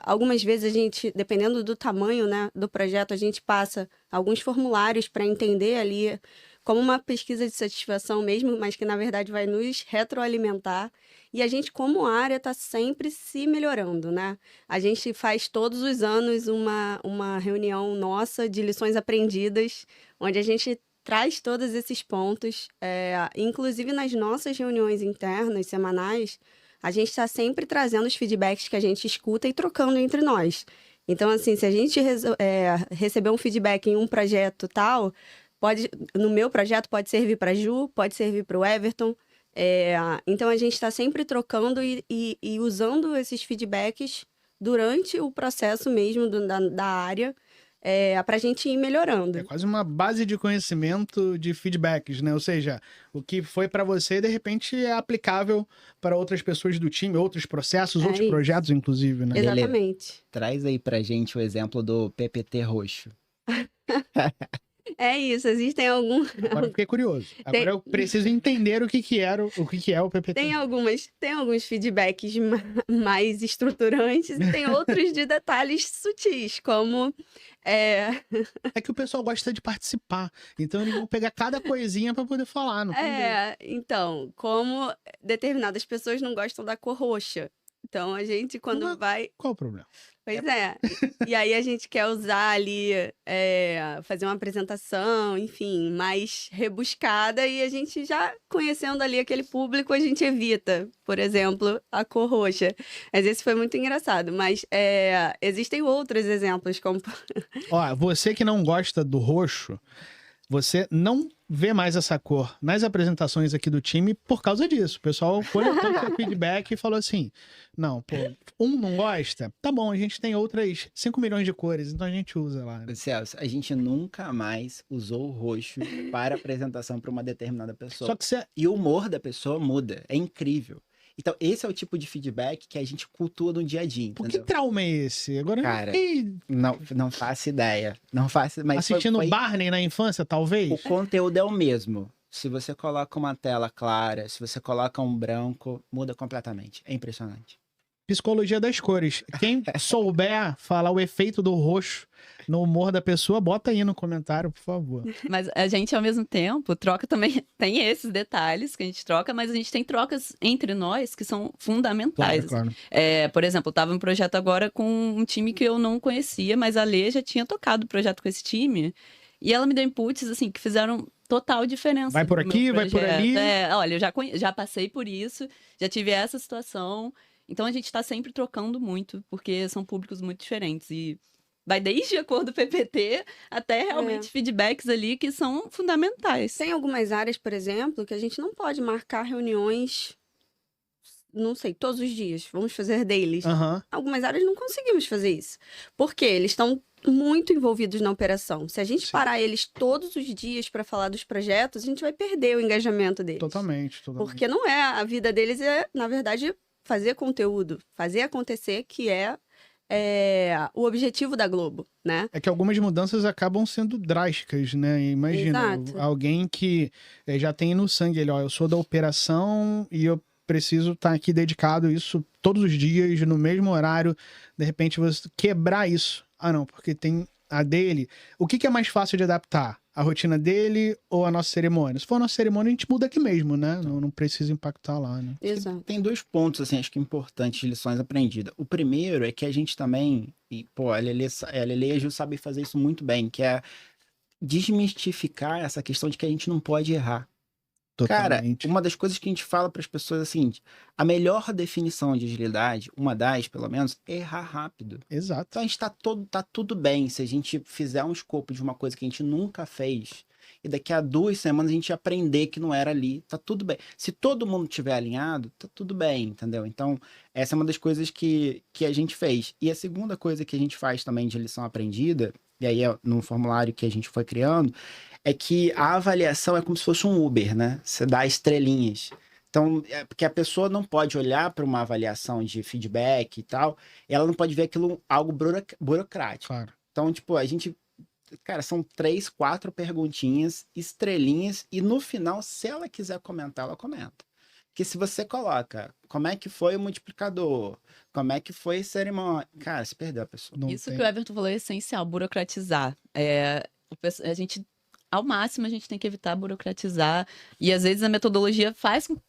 Algumas vezes a gente, dependendo do tamanho, né, do projeto, a gente passa alguns formulários para entender ali como uma pesquisa de satisfação mesmo, mas que na verdade vai nos retroalimentar. E a gente, como área, está sempre se melhorando, né? A gente faz todos os anos uma reunião nossa de lições aprendidas, onde a gente traz todos esses pontos, inclusive nas nossas reuniões internas, semanais, a gente está sempre trazendo os feedbacks que a gente escuta e trocando entre nós. Então, assim, se a gente receber um feedback em um projeto tal, no meu projeto pode servir para a Ju, pode servir para o Everton. Então, a gente está sempre trocando e usando esses feedbacks durante o processo mesmo da área, para a gente ir melhorando. É quase uma base de conhecimento de feedbacks, né? Ou seja, o que foi para você, de repente, é aplicável para outras pessoas do time, outros processos, outros isso. projetos, inclusive, né? Exatamente. Traz aí pra gente o exemplo do PPT roxo. É isso, existem alguns... Agora eu fiquei curioso. Agora eu preciso entender o que é o PPT. Tem alguns feedbacks mais estruturantes e tem outros de detalhes sutis, como... É que o pessoal gosta de participar. Então eles vão pegar cada coisinha para poder falar, não tem jeito. Então, como determinadas pessoas não gostam da cor roxa. Então, a gente, quando vai... Qual o problema? Pois é. E aí, a gente quer usar ali, fazer uma apresentação, enfim, mais rebuscada. E a gente já, conhecendo ali aquele público, a gente evita, por exemplo, a cor roxa. Mas esse foi muito engraçado. Mas existem outros exemplos, como... Ó, você que não gosta do roxo, você não vê mais essa cor nas apresentações aqui do time por causa disso. O pessoal coletou seu feedback e falou assim, não, pô, não gosta? Tá bom, a gente tem outras 5 milhões de cores, então a gente usa lá. Né? Celso, a gente nunca mais usou o roxo para apresentação para uma determinada pessoa. Só que você... E o humor da pessoa muda, é incrível. Então, esse é o tipo de feedback que a gente cultua no dia a dia, entendeu? Por que trauma é esse? Agora Cara, eu não faço ideia. Não faço, mas assistindo Barney na infância, talvez? O conteúdo é o mesmo. Se você coloca uma tela clara, se você coloca um branco, muda completamente. É impressionante. Psicologia das cores. Quem souber falar o efeito do roxo no humor da pessoa, bota aí no comentário, por favor. Mas a gente, ao mesmo tempo, troca também. Tem esses detalhes que a gente troca, mas a gente tem trocas entre nós que são fundamentais. Claro. Por exemplo, eu estava em um projeto agora com um time que eu não conhecia, mas a Lê já tinha tocado o projeto com esse time. E ela me deu inputs, assim, que fizeram total diferença. Vai por aqui, vai por ali. Olha, eu já passei por isso, já tive essa situação. Então, a gente está sempre trocando muito, porque são públicos muito diferentes. E vai desde a cor do PPT até realmente feedbacks ali que são fundamentais. Tem algumas áreas, por exemplo, que a gente não pode marcar reuniões, não sei, todos os dias. Vamos fazer dailies. Uhum. Algumas áreas não conseguimos fazer isso. Porque eles estão muito envolvidos na operação. Se a gente parar eles todos os dias para falar dos projetos, a gente vai perder o engajamento deles. Totalmente. Porque não é, a vida deles na verdade, fazer conteúdo, fazer acontecer, que é o objetivo da Globo, né? É que algumas mudanças acabam sendo drásticas, né? Imagina, alguém que já tem no sangue, eu sou da operação e eu preciso estar aqui dedicado a isso todos os dias, no mesmo horário, de repente você quebrar isso. Ah, não, porque tem a dele. O que é mais fácil de adaptar? A rotina dele ou a nossa cerimônia? Se for a nossa cerimônia, a gente muda aqui mesmo, né? Não precisa impactar lá, né? Exato. Tem 2 pontos, assim, acho que importantes de lições aprendidas. O primeiro é que a gente também, a Lelê e a Ju sabem fazer isso muito bem, que é desmistificar essa questão de que a gente não pode errar. Totalmente. Cara, uma das coisas que a gente fala para as pessoas é a seguinte: a melhor definição de agilidade, uma das, pelo menos, é errar rápido. Exato. Então a gente tá tudo bem se a gente fizer um escopo de uma coisa que a gente nunca fez e daqui a 2 semanas a gente aprender que não era ali, tá tudo bem. Se todo mundo estiver alinhado, tá tudo bem, entendeu? Então, essa é uma das coisas que a gente fez. E a segunda coisa que a gente faz também de lição aprendida, e aí é no formulário que a gente foi criando, é que a avaliação é como se fosse um Uber, né? Você dá estrelinhas. Então, porque a pessoa não pode olhar para uma avaliação de feedback e tal, ela não pode ver aquilo algo burocrático. Claro. Então, tipo, a gente... Cara, são 3, 4 perguntinhas, estrelinhas, e no final, se ela quiser comentar, ela comenta. Porque se você coloca como é que foi o multiplicador, como é que foi a cerimônia, cara, você perdeu a pessoa. Isso que o Everton falou é essencial, burocratizar. A gente ao máximo a gente tem que evitar burocratizar. E às vezes a metodologia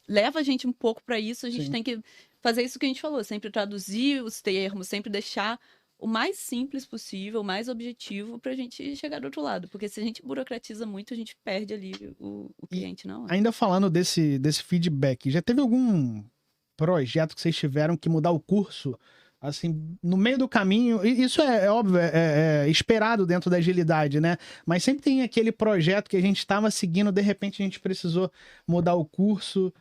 leva a gente um pouco para isso. A gente Sim. tem que fazer isso que a gente falou, sempre traduzir os termos, sempre deixar o mais simples possível, o mais objetivo para a gente chegar do outro lado. Porque se a gente burocratiza muito, a gente perde ali o cliente na hora. Ainda falando desse feedback, já teve algum projeto que vocês tiveram que mudar o curso, assim, no meio do caminho? E isso é óbvio, é esperado dentro da agilidade, né? Mas sempre tem aquele projeto que a gente estava seguindo, de repente a gente precisou mudar o curso.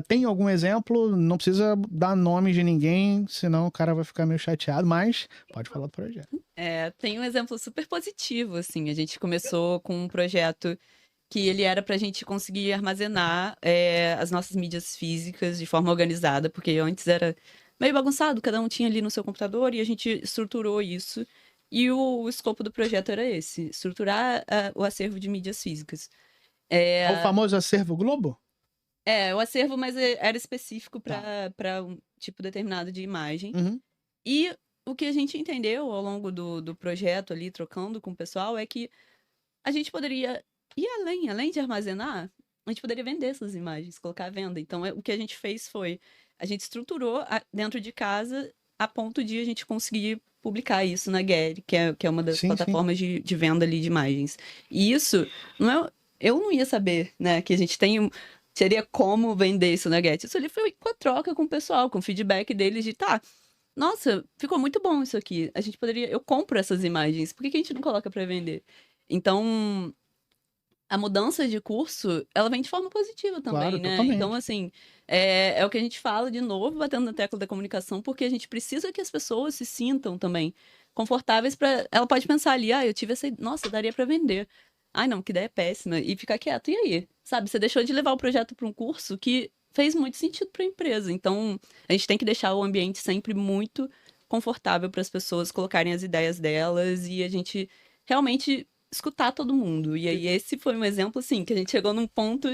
Tem algum exemplo? Não precisa dar nome de ninguém, senão o cara vai ficar meio chateado, mas pode falar do projeto. Tem um exemplo super positivo, assim. A gente começou com um projeto que ele era para a gente conseguir armazenar as nossas mídias físicas de forma organizada, porque antes era meio bagunçado, cada um tinha ali no seu computador e a gente estruturou isso. E o escopo do projeto era esse, estruturar o acervo de mídias físicas. É o famoso acervo Globo? O acervo, mas era específico para um tipo determinado de imagem. Uhum. E o que a gente entendeu ao longo do projeto ali, trocando com o pessoal, é que a gente poderia ir além de armazenar, a gente poderia vender essas imagens, colocar à venda. Então, o que a gente fez foi, a gente estruturou dentro de casa a ponto de a gente conseguir publicar isso na Getty, que é uma das plataformas de venda ali de imagens. E isso, eu não ia saber, né, que a gente teria como vender isso na Getty. Isso ali foi com a troca com o pessoal, com o feedback deles de, nossa, ficou muito bom isso aqui. Eu compro essas imagens, por que a gente não coloca para vender? Então, a mudança de curso, ela vem de forma positiva também, claro, né? Totalmente. Então, assim, é o que a gente fala de novo, batendo na tecla da comunicação, porque a gente precisa que as pessoas se sintam também confortáveis para. Ela pode pensar ali, eu tive essa. Nossa, daria para vender. Ai, não, que ideia péssima. E ficar quieto. E aí? Sabe, você deixou de levar o projeto para um curso que fez muito sentido para a empresa. Então, a gente tem que deixar o ambiente sempre muito confortável para as pessoas colocarem as ideias delas e a gente realmente escutar todo mundo. E aí esse foi um exemplo, assim, que a gente chegou num ponto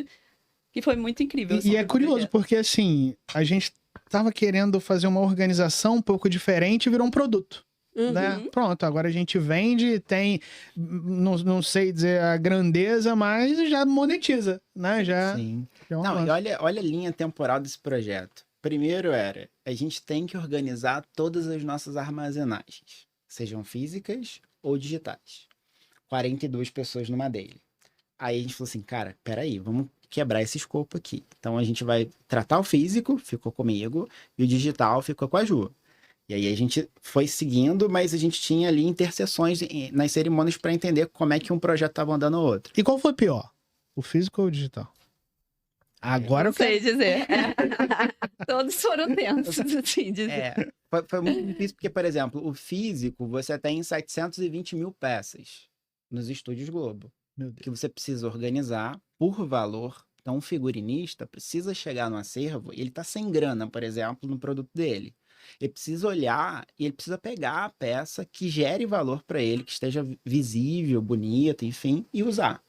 que foi muito incrível. E é curioso, porque assim, a gente tava querendo fazer uma organização um pouco diferente e virou um produto. Né? Pronto, agora a gente vende, tem, não sei dizer a grandeza, mas já monetiza, né? Sim. Já Não, e olha a linha temporal desse projeto. Primeiro a gente tem que organizar todas as nossas armazenagens, sejam físicas ou digitais. 42 pessoas numa daily. Aí a gente falou assim, cara, peraí, vamos quebrar esse escopo aqui. Então a gente vai tratar o físico, ficou comigo, e o digital ficou com a Ju. E aí a gente foi seguindo, mas a gente tinha ali interseções nas cerimônias para entender como é que um projeto estava andando o outro. E qual foi pior? O físico ou o digital? Agora eu sei dizer. Todos foram tensos, assim, dizer. Foi muito difícil, porque, por exemplo, o físico, você tem 720 mil peças nos estúdios Globo, que você precisa organizar por valor. Então, um figurinista precisa chegar no acervo e ele está sem grana, por exemplo, no produto dele. Ele precisa olhar e ele precisa pegar a peça que gere valor para ele, que esteja visível, bonita, enfim, e usar.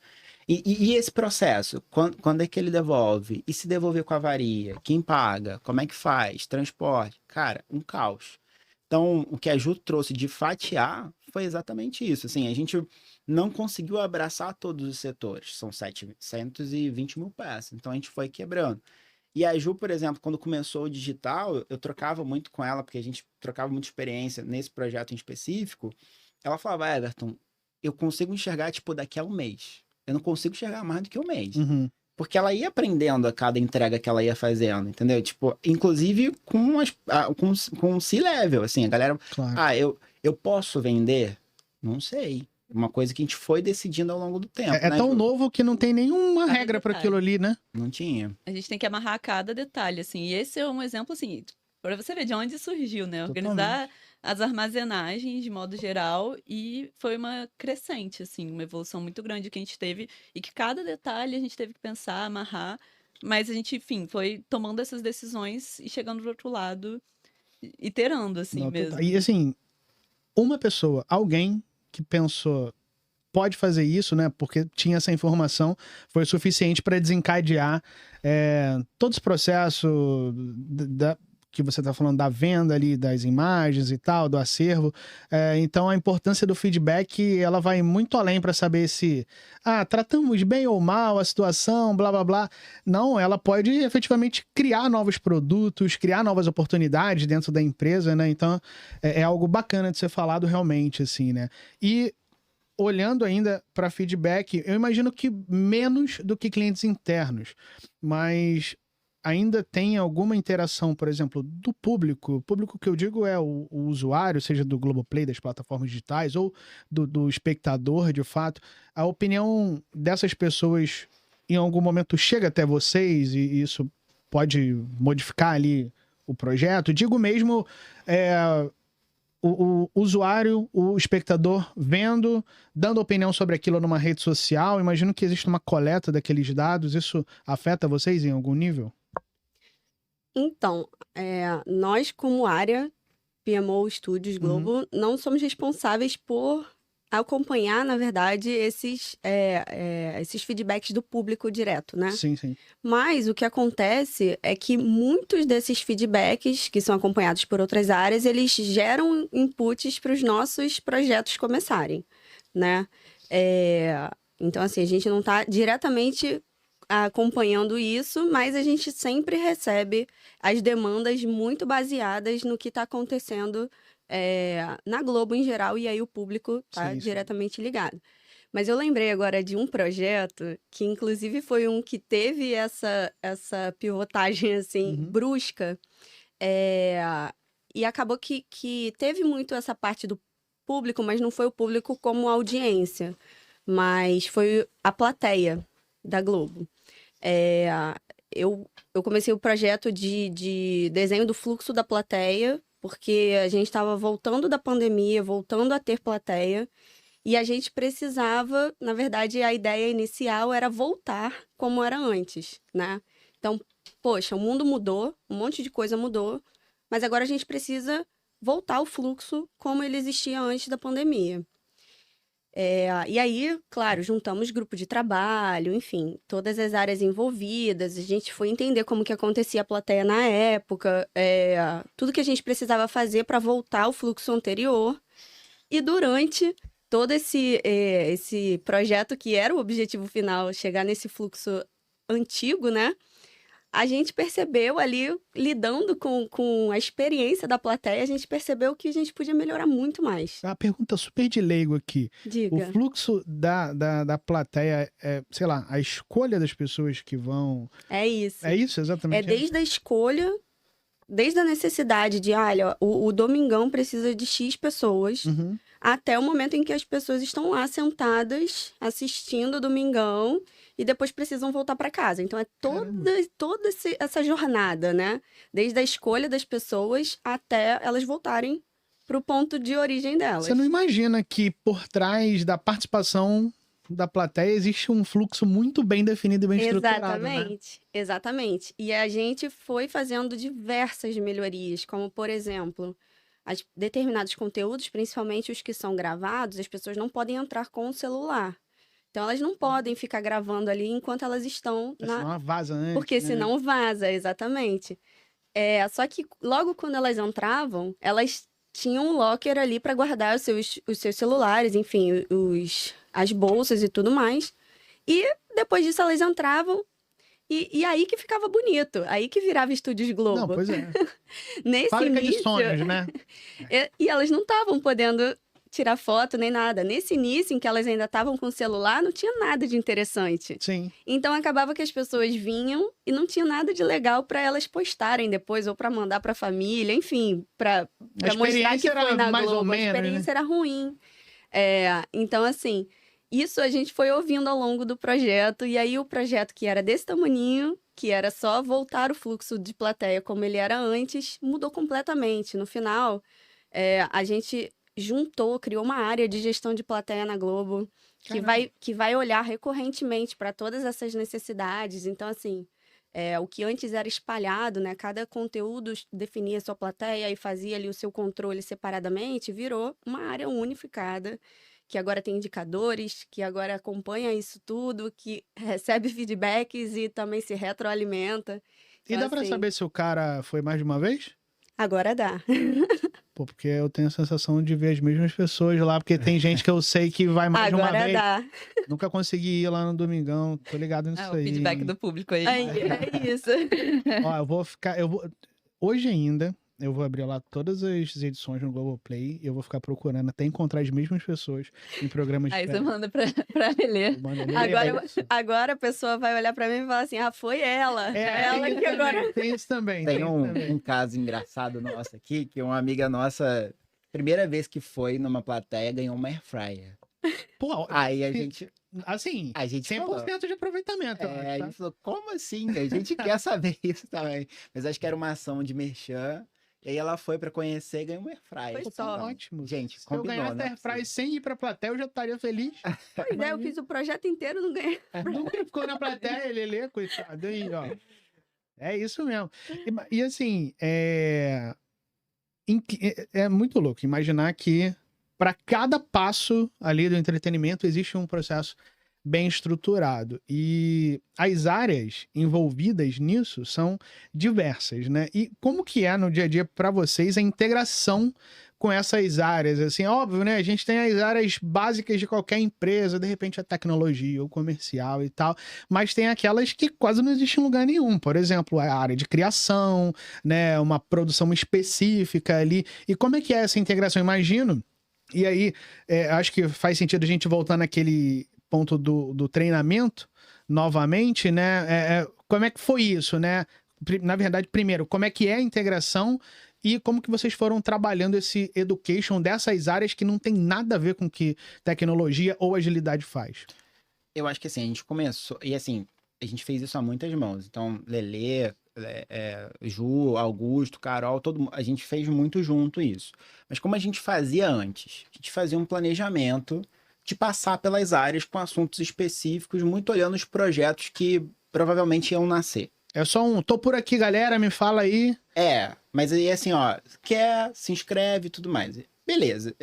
E esse processo, quando é que ele devolve? E se devolver com avaria? Quem paga? Como é que faz? Transporte? Cara, um caos. Então, o que a Ju trouxe de fatiar foi exatamente isso. Assim, a gente não conseguiu abraçar todos os setores. São 720 mil peças. Então, a gente foi quebrando. E a Ju, por exemplo, quando começou o digital, eu trocava muito com ela, porque a gente trocava muita experiência nesse projeto em específico. Ela falava, Everton, eu consigo enxergar, tipo, daqui a um mês. Eu não consigo enxergar mais do que um mês. Uhum. Porque ela ia aprendendo a cada entrega que ela ia fazendo, entendeu? Tipo, inclusive com C-level, assim, a galera... Claro. Eu posso vender? Não sei. Uma coisa que a gente foi decidindo ao longo do tempo, É né, tão Ju? novo que não tem nenhuma regra para aquilo ali, né? Não tinha. A gente tem que amarrar cada detalhe, assim. E esse é um exemplo, assim, para você ver de onde surgiu, né? Organizar as armazenagens de modo geral e foi uma crescente, assim, uma evolução muito grande que a gente teve e que cada detalhe a gente teve que pensar, amarrar, mas a gente, enfim, foi tomando essas decisões e chegando do outro lado, iterando, assim, Não, mesmo. E assim, uma pessoa, alguém que pensou pode fazer isso, né? Porque tinha essa informação, foi o suficiente para desencadear todo esse processo que você está falando da venda ali das imagens e tal, do acervo. Então a importância do feedback, ela vai muito além para saber se tratamos bem ou mal a situação, blá blá blá. Não, ela pode efetivamente criar novos produtos, criar novas oportunidades dentro da empresa, né? Então é algo bacana de ser falado realmente, assim, né? E olhando ainda para feedback, eu imagino que menos do que clientes internos, mas ainda tem alguma interação, por exemplo, do público. O público que eu digo é o usuário, seja do Globoplay, das plataformas digitais, ou do espectador, de fato. A opinião dessas pessoas, em algum momento, chega até vocês e isso pode modificar ali o projeto? Digo mesmo... o usuário, o espectador vendo, dando opinião sobre aquilo numa rede social. Imagino que existe uma coleta daqueles dados. Isso afeta vocês em algum nível? Então, nós como área, PMO Studios Globo, não somos responsáveis por acompanhar, na verdade, esses feedbacks do público direto, né? Sim, sim. Mas o que acontece é que muitos desses feedbacks, que são acompanhados por outras áreas, eles geram inputs para os nossos projetos começarem, né? Então, assim, a gente não está diretamente acompanhando isso, mas a gente sempre recebe as demandas muito baseadas no que está acontecendo na Globo em geral, e aí o público está diretamente ligado. Mas eu lembrei agora de um projeto que, inclusive, foi um que teve essa pivotagem, assim, brusca. E acabou que teve muito essa parte do público, mas não foi o público como audiência. Mas foi a plateia da Globo. Eu comecei o projeto de desenho do fluxo da plateia, porque a gente estava voltando da pandemia, voltando a ter plateia, e a gente precisava, na verdade, a ideia inicial era voltar como era antes, né? Então, poxa, o mundo mudou, um monte de coisa mudou, mas agora a gente precisa voltar ao fluxo como ele existia antes da pandemia. E aí, claro, juntamos grupo de trabalho, enfim, todas as áreas envolvidas, a gente foi entender como que acontecia a plateia na época, tudo que a gente precisava fazer para voltar ao fluxo anterior. E durante todo esse projeto, que era o objetivo final, chegar nesse fluxo antigo, né? A gente percebeu ali, lidando com a experiência da plateia, a gente percebeu que a gente podia melhorar muito mais. Uma pergunta super de leigo aqui. Diga. O fluxo da plateia, sei lá, a escolha das pessoas que vão... É isso. É isso, exatamente? Desde a escolha, desde a necessidade de, olha, o Domingão precisa de X pessoas, até o momento em que as pessoas estão lá sentadas, assistindo o Domingão, e depois precisam voltar para casa. Então, toda essa jornada, né? Desde a escolha das pessoas até elas voltarem para o ponto de origem delas. Você não imagina que por trás da participação da plateia existe um fluxo muito bem definido e bem estruturado, né? Exatamente. E a gente foi fazendo diversas melhorias, como, por exemplo, determinados conteúdos, principalmente os que são gravados, as pessoas não podem entrar com o celular. Então, elas não podem ficar gravando ali enquanto elas estão... Senão vaza antes, porque senão vaza, exatamente. Só que logo quando elas entravam, elas tinham um locker ali para guardar os seus celulares, enfim, as bolsas e tudo mais. E depois disso elas entravam e aí que ficava bonito. Aí que virava Estúdios Globo. Não, pois é. Nesse Fábrica início, de sonhos, né? E elas não estavam podendo tirar foto nem nada. Nesse início, em que elas ainda estavam com o celular, não tinha nada de interessante. Sim. Então, acabava que as pessoas vinham e não tinha nada de legal para elas postarem depois, ou para mandar para a família, enfim, para mostrar que foi na Globo. A experiência era ruim. Então, assim, isso a gente foi ouvindo ao longo do projeto, e aí o projeto que era desse tamaninho, que era só voltar o fluxo de plateia como ele era antes, mudou completamente. No final, a gente criou uma área de gestão de plateia na Globo, que vai olhar recorrentemente para todas essas necessidades. Então, assim, o que antes era espalhado, né? Cada conteúdo definia sua plateia e fazia ali o seu controle separadamente, virou uma área unificada, que agora tem indicadores, que agora acompanha isso tudo, que recebe feedbacks e também se retroalimenta. Então, e dá para saber se o cara foi mais de uma vez? Agora dá. Pô, porque eu tenho a sensação de ver as mesmas pessoas lá, porque tem gente que eu sei que vai mais de uma Agora vez. dá. Nunca consegui ir lá no Domingão, tô ligado nisso Ah, o aí. feedback do público aí. Aí, é isso. Ó, hoje ainda, eu vou abrir lá todas as edições no Globoplay e eu vou ficar procurando até encontrar as mesmas pessoas em programas Aí você diferentes. manda pra Lelê. Agora a pessoa vai olhar pra mim e falar assim, foi ela. Ela isso que agora... Tem isso também. Tem isso também. um caso engraçado nosso aqui, que uma amiga nossa, primeira vez que foi numa plateia, ganhou uma air fryer. Pô, Aí a gente assim, A gente 100% falou. de aproveitamento. eu É, acho, a tá? gente falou, como assim? A gente quer saber isso também. Mas acho que era uma ação de merchan. E aí ela foi pra conhecer e ganhou uma airfryer. Foi Pô, top. ótimo. Gente, Se eu combinou, ganhasse né? airfryer sem ir pra plateia, eu já estaria feliz. Pois é, eu fiz o projeto inteiro, não ganhei. Nunca ficou na plateia, Lelê, coitado. Aí, ó. É isso mesmo. E assim, é muito louco imaginar que para cada passo ali do entretenimento existe um processo bem estruturado. E as áreas envolvidas nisso são diversas, né? E como que é no dia a dia para vocês a integração com essas áreas? Assim, óbvio, né? A gente tem as áreas básicas de qualquer empresa, de repente a tecnologia, o comercial e tal, mas tem aquelas que quase não existem em lugar nenhum. Por exemplo, a área de criação, né? Uma produção específica ali. E como é que é essa integração? Imagino. E aí, acho que faz sentido a gente voltar naquele ponto do treinamento novamente, né? Como é que foi isso, né? Na verdade, primeiro, como é que é a integração e como que vocês foram trabalhando esse education dessas áreas que não tem nada a ver com o que tecnologia ou agilidade faz? Eu acho que assim, a gente começou. E assim, a gente fez isso a muitas mãos. Então, Lelê, Ju, Augusto, Carol, a gente fez muito junto isso. Mas como a gente fazia antes? A gente fazia um planejamento de passar pelas áreas com assuntos específicos, muito olhando os projetos que provavelmente iam nascer. É só tô por aqui, galera, me fala aí. Mas aí assim, ó, quer, se inscreve e tudo mais. Beleza.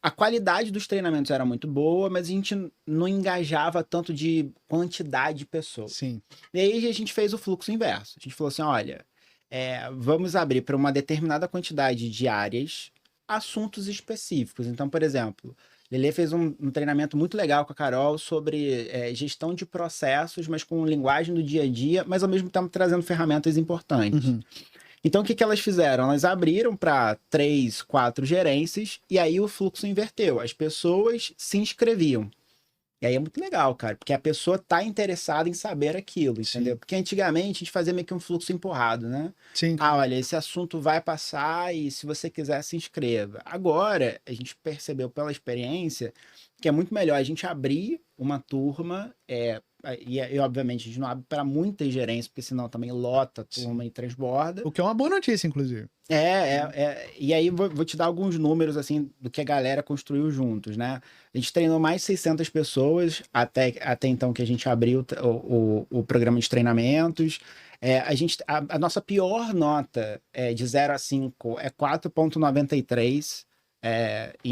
A qualidade dos treinamentos era muito boa, mas a gente não engajava tanto de quantidade de pessoas. Sim. E aí a gente fez o fluxo inverso. A gente falou assim, olha, vamos abrir para uma determinada quantidade de áreas assuntos específicos. Então, por exemplo, Lelê fez um treinamento muito legal com a Carol sobre gestão de processos, mas com linguagem do dia a dia, mas ao mesmo tempo trazendo ferramentas importantes. Uhum. Então, o que elas fizeram? Elas abriram para 3, 4 gerências e aí o fluxo inverteu. As pessoas se inscreviam. E aí é muito legal, cara, porque a pessoa tá interessada em saber aquilo, entendeu? Sim. Porque antigamente a gente fazia meio que um fluxo empurrado, né? Sim. Olha, esse assunto vai passar e se você quiser se inscreva. Agora, a gente percebeu pela experiência que é muito melhor a gente abrir uma turma, e obviamente a gente não abre para muitas gerências, porque senão também lota a turma e transborda. O que é uma boa notícia, inclusive. E aí vou te dar alguns números assim do que a galera construiu juntos, né? A gente treinou mais de 600 pessoas até então que a gente abriu o programa de treinamentos. A nossa pior nota de 0 a 5 é 4,93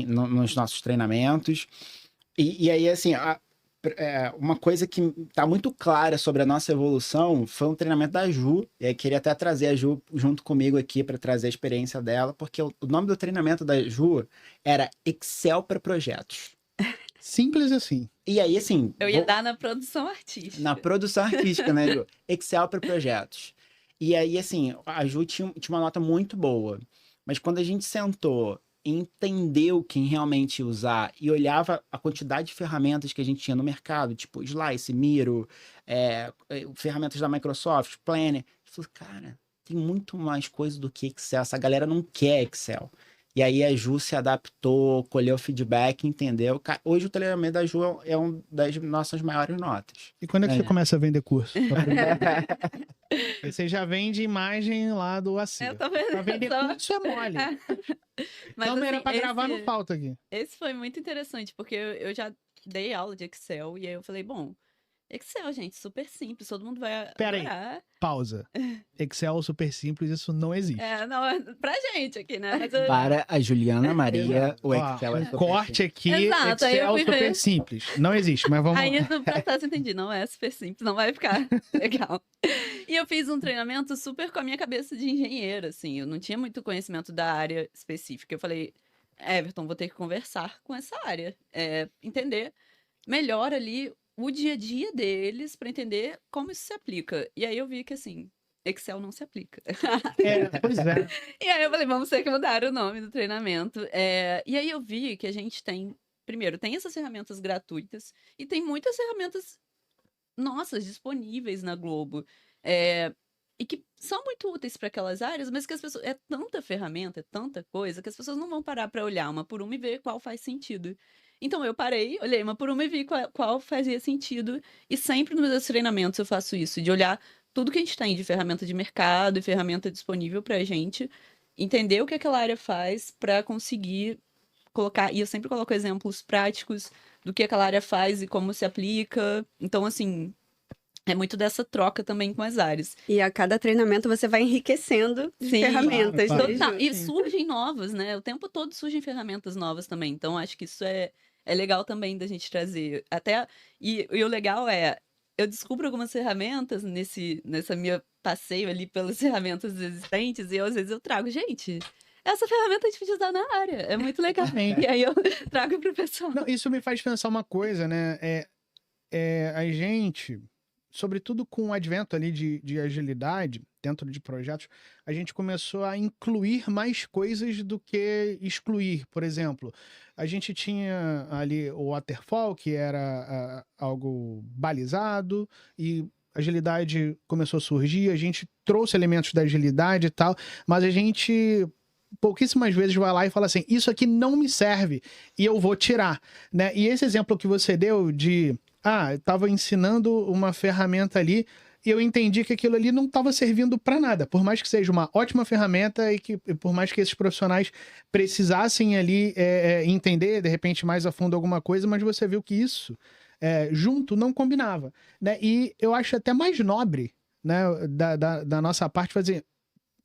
nos nossos treinamentos. E aí, assim, uma coisa que está muito clara sobre a nossa evolução foi um treinamento da Ju. E aí queria até trazer a Ju junto comigo aqui para trazer a experiência dela, porque o nome do treinamento da Ju era Excel para projetos. Simples assim. E aí, assim... Eu ia dar na produção artística. Na produção artística, né, Ju? Excel para projetos. E aí, assim, a Ju tinha uma nota muito boa. Mas quando a gente sentou e entendeu quem realmente usar e olhava a quantidade de ferramentas que a gente tinha no mercado, tipo Slice, Miro, ferramentas da Microsoft, Planner, falou, cara, tem muito mais coisa do que Excel. Essa galera não quer Excel. E aí a Ju se adaptou, colheu feedback, entendeu? Hoje o treinamento da Ju é uma das nossas maiores notas. E quando é que você começa a vender curso? Você já vende imagem lá do AC. Eu tô vendo. Pra vender curso é mole. Mas, Câmera assim, pra gravar não falta aqui. Esse foi muito interessante, porque eu já dei aula de Excel e aí eu falei, bom, Excel, gente, super simples, todo mundo vai Pera aí. adorar. Pausa. Excel super simples, isso não existe. Não, pra gente aqui, né? Mas Para a Juliana Maria, o Ó, Excel é um super corte aqui, Exato, aí eu Excel fui super ver. simples. Não existe, mas vamos aí lá. no processo eu entendi, não é super simples, não vai ficar legal. E eu fiz um treinamento super com a minha cabeça de engenheira, assim, eu não tinha muito conhecimento da área específica. Eu falei, Everton, vou ter que conversar com essa área, entender melhor ali o dia a dia deles para entender como isso se aplica. E aí eu vi que, assim, Excel não se aplica. Pois é. E aí eu falei, vamos ter que mudar o nome do treinamento. E aí eu vi que a gente tem, primeiro, tem essas ferramentas gratuitas e tem muitas ferramentas nossas disponíveis na Globo. E que são muito úteis para aquelas áreas, mas que as pessoas. É tanta ferramenta, é tanta coisa, que as pessoas não vão parar para olhar uma por uma e ver qual faz sentido. Então eu parei, olhei uma por uma e vi qual fazia sentido. E sempre nos meus treinamentos eu faço isso, de olhar tudo que a gente tem de ferramenta de mercado e ferramenta disponível pra gente, entender o que aquela área faz para conseguir colocar. E eu sempre coloco exemplos práticos do que aquela área faz e como se aplica. Então, assim, é muito dessa troca também com as áreas. E a cada treinamento você vai enriquecendo de Sim, ferramentas. claro. né? Total. E Sim. surgem novas, né? O tempo todo surgem ferramentas novas também. Então, acho que isso é legal também da gente trazer. E o legal eu descubro algumas ferramentas nessa minha passeio ali pelas ferramentas existentes e às vezes eu trago, gente, essa ferramenta a gente podia usar na área. É muito legal. E aí eu trago pro pessoal. Não, isso me faz pensar uma coisa, né? A gente, sobretudo com o advento ali de agilidade dentro de projetos, a gente começou a incluir mais coisas do que excluir. Por exemplo, a gente tinha ali o waterfall, que era algo balizado, e agilidade começou a surgir, a gente trouxe elementos da agilidade e tal, mas a gente pouquíssimas vezes vai lá e fala assim, isso aqui não me serve e eu vou tirar, né? E esse exemplo que você deu de, eu estava ensinando uma ferramenta ali e eu entendi que aquilo ali não estava servindo para nada, por mais que seja uma ótima ferramenta e que por mais que esses profissionais precisassem ali entender de repente mais a fundo alguma coisa, mas você viu que isso junto não combinava, né? E eu acho até mais nobre, né, da nossa parte fazer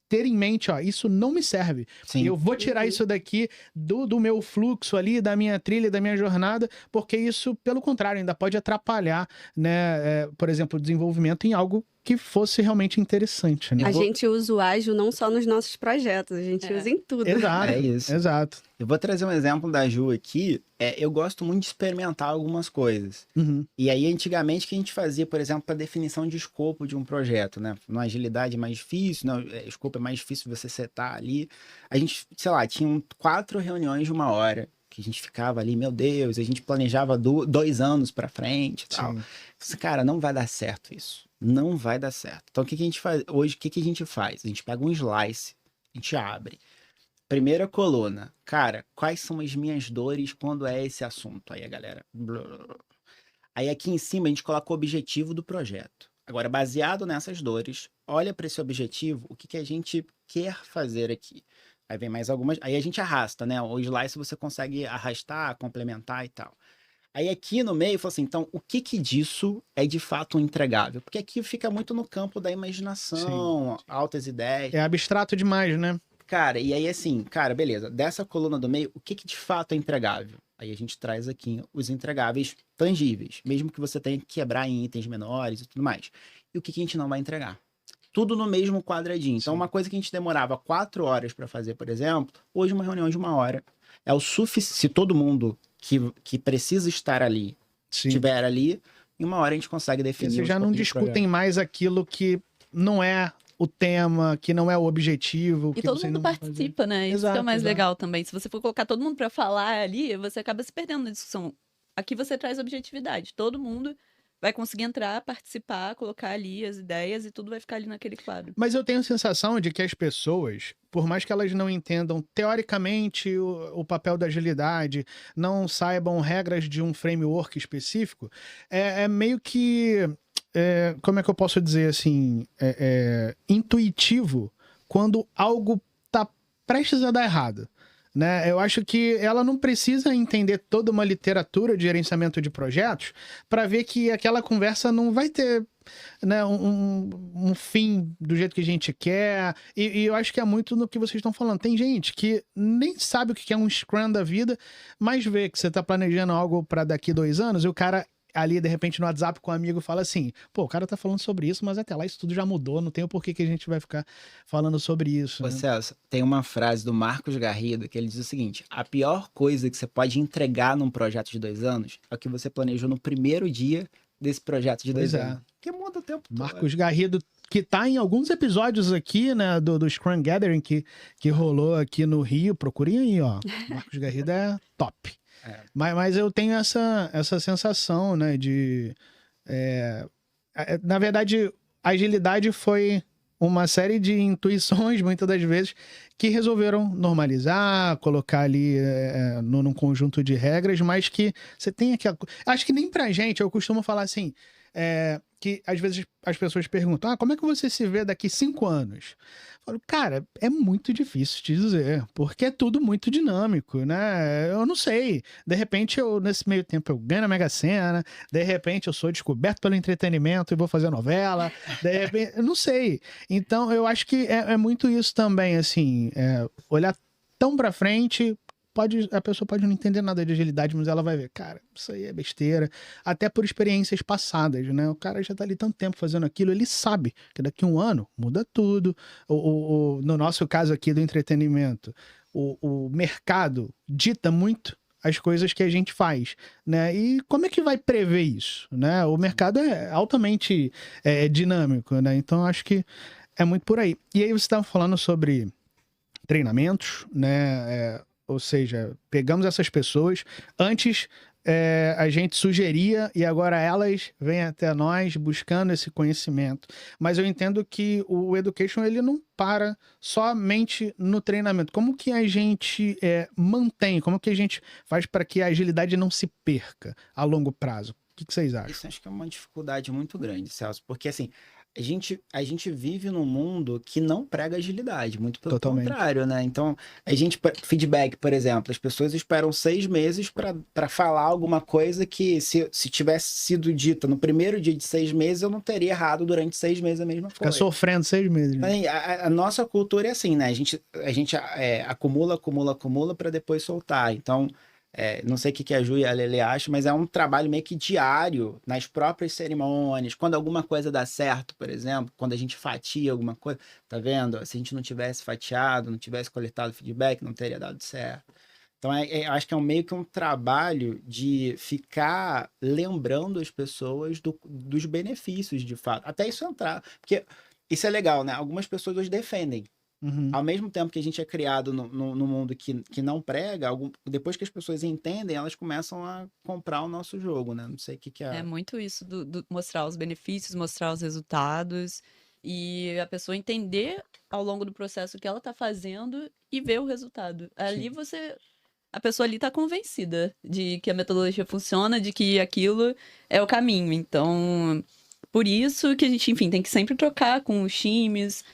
ter em mente, isso não me serve. Sim. Eu vou tirar isso daqui do meu fluxo ali, da minha trilha, da minha jornada, porque isso, pelo contrário, ainda pode atrapalhar, né, por exemplo, o desenvolvimento em algo que fosse realmente interessante, né? A gente usa o ágil não só nos nossos projetos, a gente usa em tudo. Exato. É isso. Exato. Eu vou trazer um exemplo da Ju aqui. Eu gosto muito de experimentar algumas coisas. Uhum. E aí, antigamente, o que a gente fazia, por exemplo, para definição de escopo de um projeto, né? Na agilidade é mais difícil, no escopo é mais difícil você setar ali. A gente, sei lá, tinha 4 reuniões de 1 hora, que a gente ficava ali, meu Deus, a gente planejava 2 anos para frente e tal. Sim. Cara, não vai dar certo isso. Não vai dar certo. Então, o que a gente faz hoje? O que a gente faz? A gente pega um slice, a gente abre. Primeira coluna, cara, quais são as minhas dores quando é esse assunto? Aí a galera. Aí aqui em cima a gente coloca o objetivo do projeto. Agora, baseado nessas dores, olha para esse objetivo, o que a gente quer fazer aqui. Aí vem mais algumas. Aí a gente arrasta, né? O slice você consegue arrastar, complementar e tal. Aí aqui no meio, fala assim, então, o que disso é de fato um entregável? Porque aqui fica muito no campo da imaginação, altas ideias. É abstrato demais, né? Cara, e aí assim, cara, beleza, dessa coluna do meio, o que de fato é entregável? Aí a gente traz aqui os entregáveis tangíveis, mesmo que você tenha que quebrar em itens menores e tudo mais. E o que a gente não vai entregar? Tudo no mesmo quadradinho. Então, uma coisa que a gente demorava 4 horas para fazer, por exemplo, hoje uma reunião de 1 hora é o suficiente. Se todo mundo que precisa estar ali estiver ali, em 1 hora a gente consegue definir. Vocês já não discutem mais aquilo que não é o tema, que não é o objetivo. E que todo vocês mundo não vão participa, fazer. né? Isso Exato, que é o mais exato. legal também. Se você for colocar todo mundo pra falar ali, você acaba se perdendo na discussão. Aqui você traz objetividade. Todo mundo vai conseguir entrar, participar, colocar ali as ideias e tudo vai ficar ali naquele quadro. Mas eu tenho a sensação de que as pessoas, por mais que elas não entendam teoricamente o papel da agilidade, não saibam regras de um framework específico, é meio que, como é que eu posso dizer assim, intuitivo quando algo tá prestes a dar errado. né? Eu acho que ela não precisa entender toda uma literatura de gerenciamento de projetos para ver que aquela conversa não vai ter, né, um fim do jeito que a gente quer. E eu acho que é muito no que vocês estão falando. Tem gente que nem sabe o que é um Scrum da vida, mas vê que você tá planejando algo para daqui 2 anos e o cara ali, de repente, no WhatsApp com um amigo fala assim, pô, o cara tá falando sobre isso, mas até lá isso tudo já mudou, não tem o porquê que a gente vai ficar falando sobre isso. Ô, Né? Celso, tem uma frase do Marcos Garrido que ele diz o seguinte: a pior coisa que você pode entregar num projeto de 2 anos é o que você planejou no primeiro dia desse projeto de 2 Pois é. anos. Que muda o tempo todo. Marcos Garrido, que tá em alguns episódios aqui, né, do Scrum Gathering que rolou aqui no Rio. Procurem aí, ó. Marcos Garrido é top. É. Mas eu tenho essa sensação, né, na verdade, a agilidade foi uma série de intuições, muitas das vezes, que resolveram normalizar, colocar ali num conjunto de regras, mas que você tem aquela... Acho que nem pra gente, eu costumo falar assim, que às vezes as pessoas perguntam, como é que você se vê daqui 5 anos? Eu falo, cara, é muito difícil te dizer, porque é tudo muito dinâmico, né? Eu não sei. De repente, nesse meio tempo, eu ganho na Mega Sena, de repente eu sou descoberto pelo entretenimento e vou fazer novela, de repente, eu não sei. Então, eu acho que é muito isso também, assim, olhar tão pra frente... A pessoa pode não entender nada de agilidade, mas ela vai ver, cara, isso aí é besteira. Até por experiências passadas, né? O cara já tá ali tanto tempo fazendo aquilo, ele sabe que daqui a 1 ano muda tudo. No nosso caso aqui do entretenimento, o mercado dita muito as coisas que a gente faz, né? E como é que vai prever isso, né? O mercado é altamente dinâmico, né? Então, acho que é muito por aí. E aí você estava falando sobre treinamentos, né? Ou seja, pegamos essas pessoas, antes a gente sugeria e agora elas vêm até nós buscando esse conhecimento. Mas eu entendo que o education ele não para somente no treinamento. Como que a gente mantém, como que a gente faz para que a agilidade não se perca a longo prazo? O que vocês acham? Isso acho que é uma dificuldade muito grande, Celso, porque assim, a gente vive num mundo que não prega agilidade, muito pelo contrário, né? Então, feedback, por exemplo, as pessoas esperam 6 meses para falar alguma coisa que se tivesse sido dita no primeiro dia de 6 meses, eu não teria errado durante 6 meses a mesma coisa. Ficar sofrendo 6 meses. Né? A nossa cultura é assim, né? A gente acumula para depois soltar. Então, não sei o que a Ju e a Lele acham, mas é um trabalho meio que diário nas próprias cerimônias. Quando alguma coisa dá certo, por exemplo, quando a gente fatia alguma coisa, tá vendo? Se a gente não tivesse fatiado, não tivesse coletado feedback, não teria dado certo. Então, acho que é meio que um trabalho de ficar lembrando as pessoas dos benefícios, de fato. Até isso entrar. Porque isso é legal, né? Algumas pessoas hoje defendem. Uhum. Ao mesmo tempo que a gente é criado no mundo que não prega, depois que as pessoas entendem, elas começam a comprar o nosso jogo, né? Não sei o que é. É muito isso do mostrar os benefícios, mostrar os resultados e a pessoa entender ao longo do processo o que ela tá fazendo e ver o resultado. Ali a pessoa ali tá convencida de que a metodologia funciona, de que aquilo é o caminho. Então, por isso que a gente, enfim, tem que sempre trocar com os times,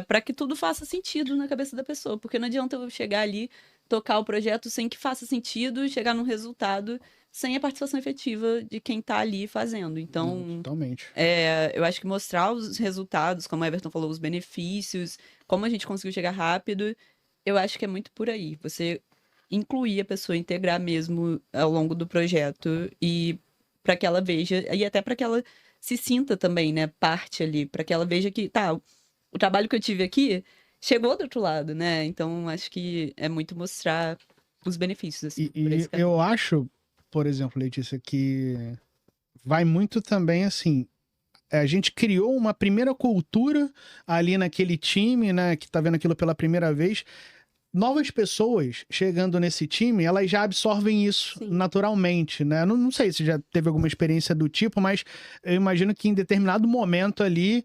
para que tudo faça sentido na cabeça da pessoa. Porque não adianta eu chegar ali, tocar o projeto sem que faça sentido, chegar num resultado sem a participação efetiva de quem tá ali fazendo. Então, totalmente. Eu acho que mostrar os resultados, como o Everton falou, os benefícios, como a gente conseguiu chegar rápido, eu acho que é muito por aí. Você incluir a pessoa, integrar mesmo ao longo do projeto e para que ela veja, e até para que ela se sinta também, né, parte ali, para que ela veja que, o trabalho que eu tive aqui chegou do outro lado, né? Então, acho que é muito mostrar os benefícios, assim. E eu acho, por exemplo, Letícia, que vai muito também, assim, a gente criou uma primeira cultura ali naquele time, né, que tá vendo aquilo pela primeira vez. Novas pessoas chegando nesse time, elas já absorvem isso naturalmente, né? Não sei se já teve alguma experiência do tipo, mas eu imagino que em determinado momento ali,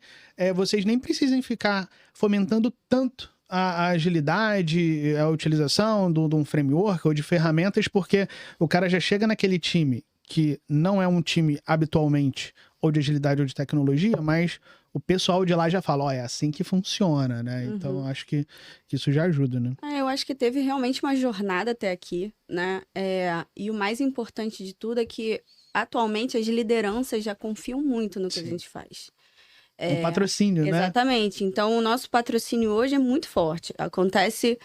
vocês nem precisem ficar fomentando tanto a agilidade, a utilização de um framework ou de ferramentas, porque o cara já chega naquele time que não é um time habitualmente ou de agilidade ou de tecnologia, mas o pessoal de lá já fala, é assim que funciona, né? Então, acho que isso já ajuda, né? Eu acho que teve realmente uma jornada até aqui, né? E o mais importante de tudo é que, atualmente, as lideranças já confiam muito no que a gente faz. Um patrocínio, né? Exatamente. Então, o nosso patrocínio hoje é muito forte. Acontece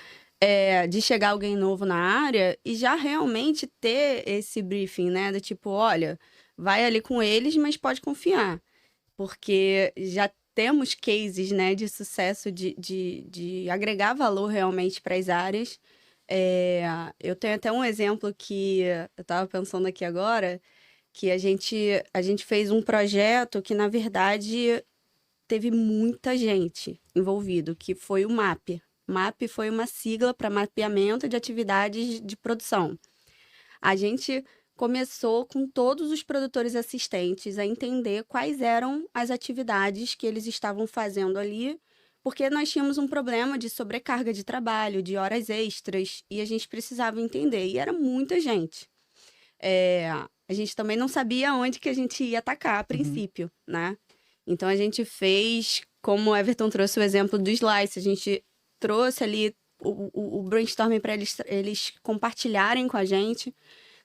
de chegar alguém novo na área e já realmente ter esse briefing, né? Do tipo, olha, vai ali com eles, mas pode confiar. Porque já temos cases, né, de sucesso, de agregar valor realmente para as áreas. Eu tenho até um exemplo que eu estava pensando aqui agora, que a gente fez um projeto que, na verdade, teve muita gente envolvido, que foi o MAP. MAP foi uma sigla para mapeamento de atividades de produção. A gente começou com todos os produtores assistentes a entender quais eram as atividades que eles estavam fazendo ali, porque nós tínhamos um problema de sobrecarga de trabalho, de horas extras, e a gente precisava entender. E era muita gente. A gente também não sabia onde que a gente ia atacar a princípio, né? Então, a gente fez, como o Everton trouxe o exemplo do Slice, a gente trouxe ali o brainstorming para eles compartilharem com a gente.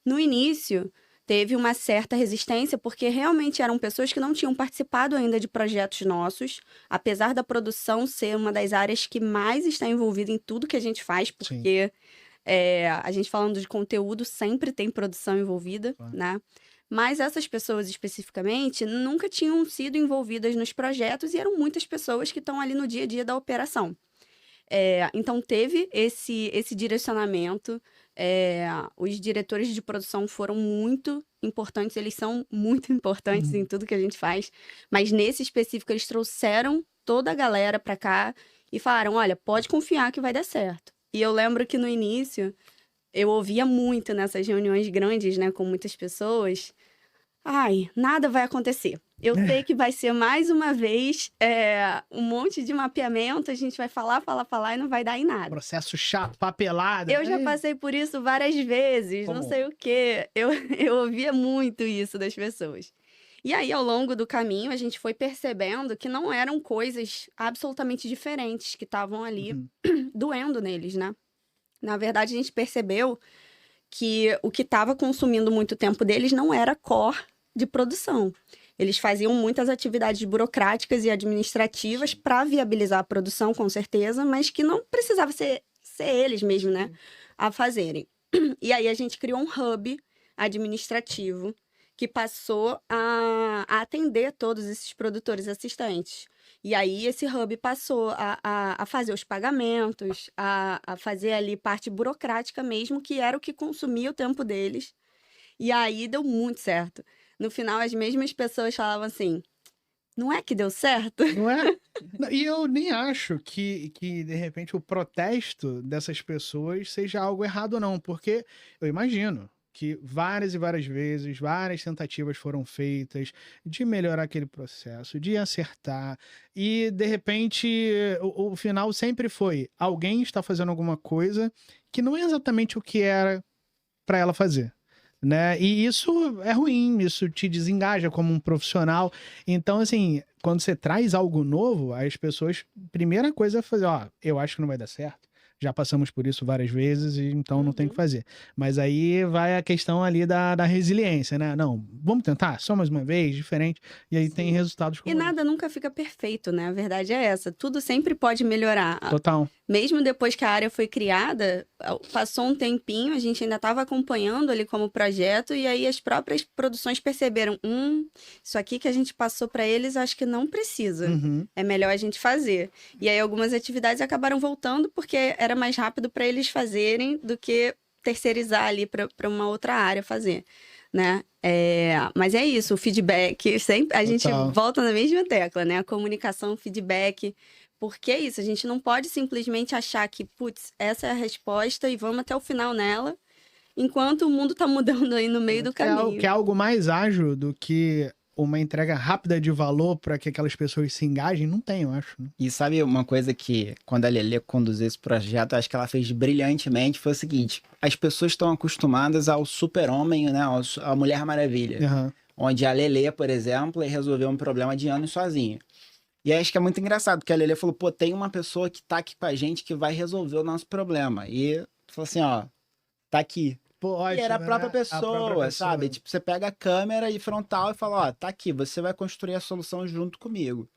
No início, teve uma certa resistência, porque realmente eram pessoas que não tinham participado ainda de projetos nossos, apesar da produção ser uma das áreas que mais está envolvida em tudo que a gente faz, porque a gente falando de conteúdo sempre tem produção envolvida, né? Mas essas pessoas especificamente nunca tinham sido envolvidas nos projetos e eram muitas pessoas que estão ali no dia a dia da operação. Então, teve esse direcionamento. Os diretores de produção foram muito importantes, eles são muito importantes em tudo que a gente faz, mas nesse específico eles trouxeram toda a galera para cá e falaram, olha, pode confiar que vai dar certo. E eu lembro que no início eu ouvia muito nessas reuniões grandes, né, com muitas pessoas, ai, nada vai acontecer. Eu sei que vai ser mais uma vez um monte de mapeamento, a gente vai falar e não vai dar em nada. Processo chato, papelada. Eu já passei por isso várias vezes, não sei o quê. Eu ouvia muito isso das pessoas. E aí, ao longo do caminho, a gente foi percebendo que não eram coisas absolutamente diferentes que estavam ali doendo neles, né? Na verdade, a gente percebeu que o que estava consumindo muito tempo deles não era core de produção. Eles faziam muitas atividades burocráticas e administrativas para viabilizar a produção, com certeza, mas que não precisava ser eles mesmo, né, a fazerem. E aí a gente criou um hub administrativo que passou a atender todos esses produtores assistentes. E aí esse hub passou a fazer os pagamentos, a fazer ali parte burocrática mesmo, que era o que consumia o tempo deles. E aí deu muito certo. No final, as mesmas pessoas falavam assim, não é que deu certo? Não é? E eu nem acho que, de repente, o protesto dessas pessoas seja algo errado, não. Porque eu imagino que várias e várias vezes, várias tentativas foram feitas de melhorar aquele processo, de acertar. E, de repente, o final sempre foi, alguém está fazendo alguma coisa que não é exatamente o que era para ela fazer. Né? E isso é ruim, isso te desengaja como um profissional. Então, assim, quando você traz algo novo, as pessoas, primeira coisa é fazer, ó, eu acho que não vai dar certo. Já passamos por isso várias vezes, e então não tem o que fazer. Mas aí vai a questão ali da resiliência, né? Não, vamos tentar, só mais uma vez, diferente. E aí tem resultados como E nada nunca fica perfeito, né? A verdade é essa. Tudo sempre pode melhorar. Total. Mesmo depois que a área foi criada, passou um tempinho, a gente ainda estava acompanhando ali como projeto, e aí as próprias produções perceberam, isso aqui que a gente passou para eles, acho que não precisa. É melhor a gente fazer. E aí algumas atividades acabaram voltando, porque era mais rápido para eles fazerem do que terceirizar ali para uma outra área fazer, né? Mas é isso, o feedback, sempre a gente volta na mesma tecla, né? A comunicação, o feedback. Porque é isso, a gente não pode simplesmente achar que, putz, essa é a resposta e vamos até o final nela, enquanto o mundo tá mudando aí no meio do caminho. Que é algo mais ágil do que uma entrega rápida de valor para que aquelas pessoas se engajem, não tem, eu acho. E sabe uma coisa que, quando a Lelê conduziu esse projeto, acho que ela fez brilhantemente, foi o seguinte, as pessoas estão acostumadas ao super-homem, né, à Mulher Maravilha, onde a Lelê, por exemplo, resolveu um problema de anos sozinha. E aí acho que é muito engraçado, porque a Lelê falou, pô, tem uma pessoa que tá aqui com a gente que vai resolver o nosso problema. E falou assim, ó, tá aqui. Pô, E era a ótimo, própria né? pessoa, sabe? Tipo, você pega a câmera e frontal e fala, ó, tá aqui, você vai construir a solução junto comigo.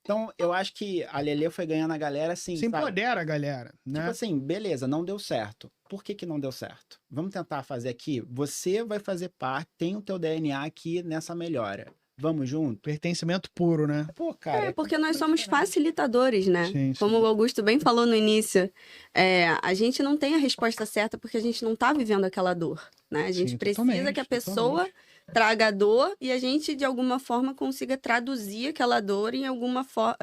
Então, eu acho que a Lelê foi ganhando a galera assim, Se sabe? empodera a galera, né? Tipo assim, beleza, não deu certo. Por que que não deu certo? Vamos tentar fazer aqui? Você vai fazer parte, tem o teu DNA aqui nessa melhora. Vamos junto? Pertencimento puro, né? Pô, cara. Porque nós somos facilitadores, né? Sim, sim. Como o Augusto bem falou no início, a gente não tem a resposta certa porque a gente não tá vivendo aquela dor, né? A gente Sim, precisa totalmente, que a pessoa totalmente. traga a dor e a gente, de alguma forma, consiga traduzir aquela dor em alguma forma,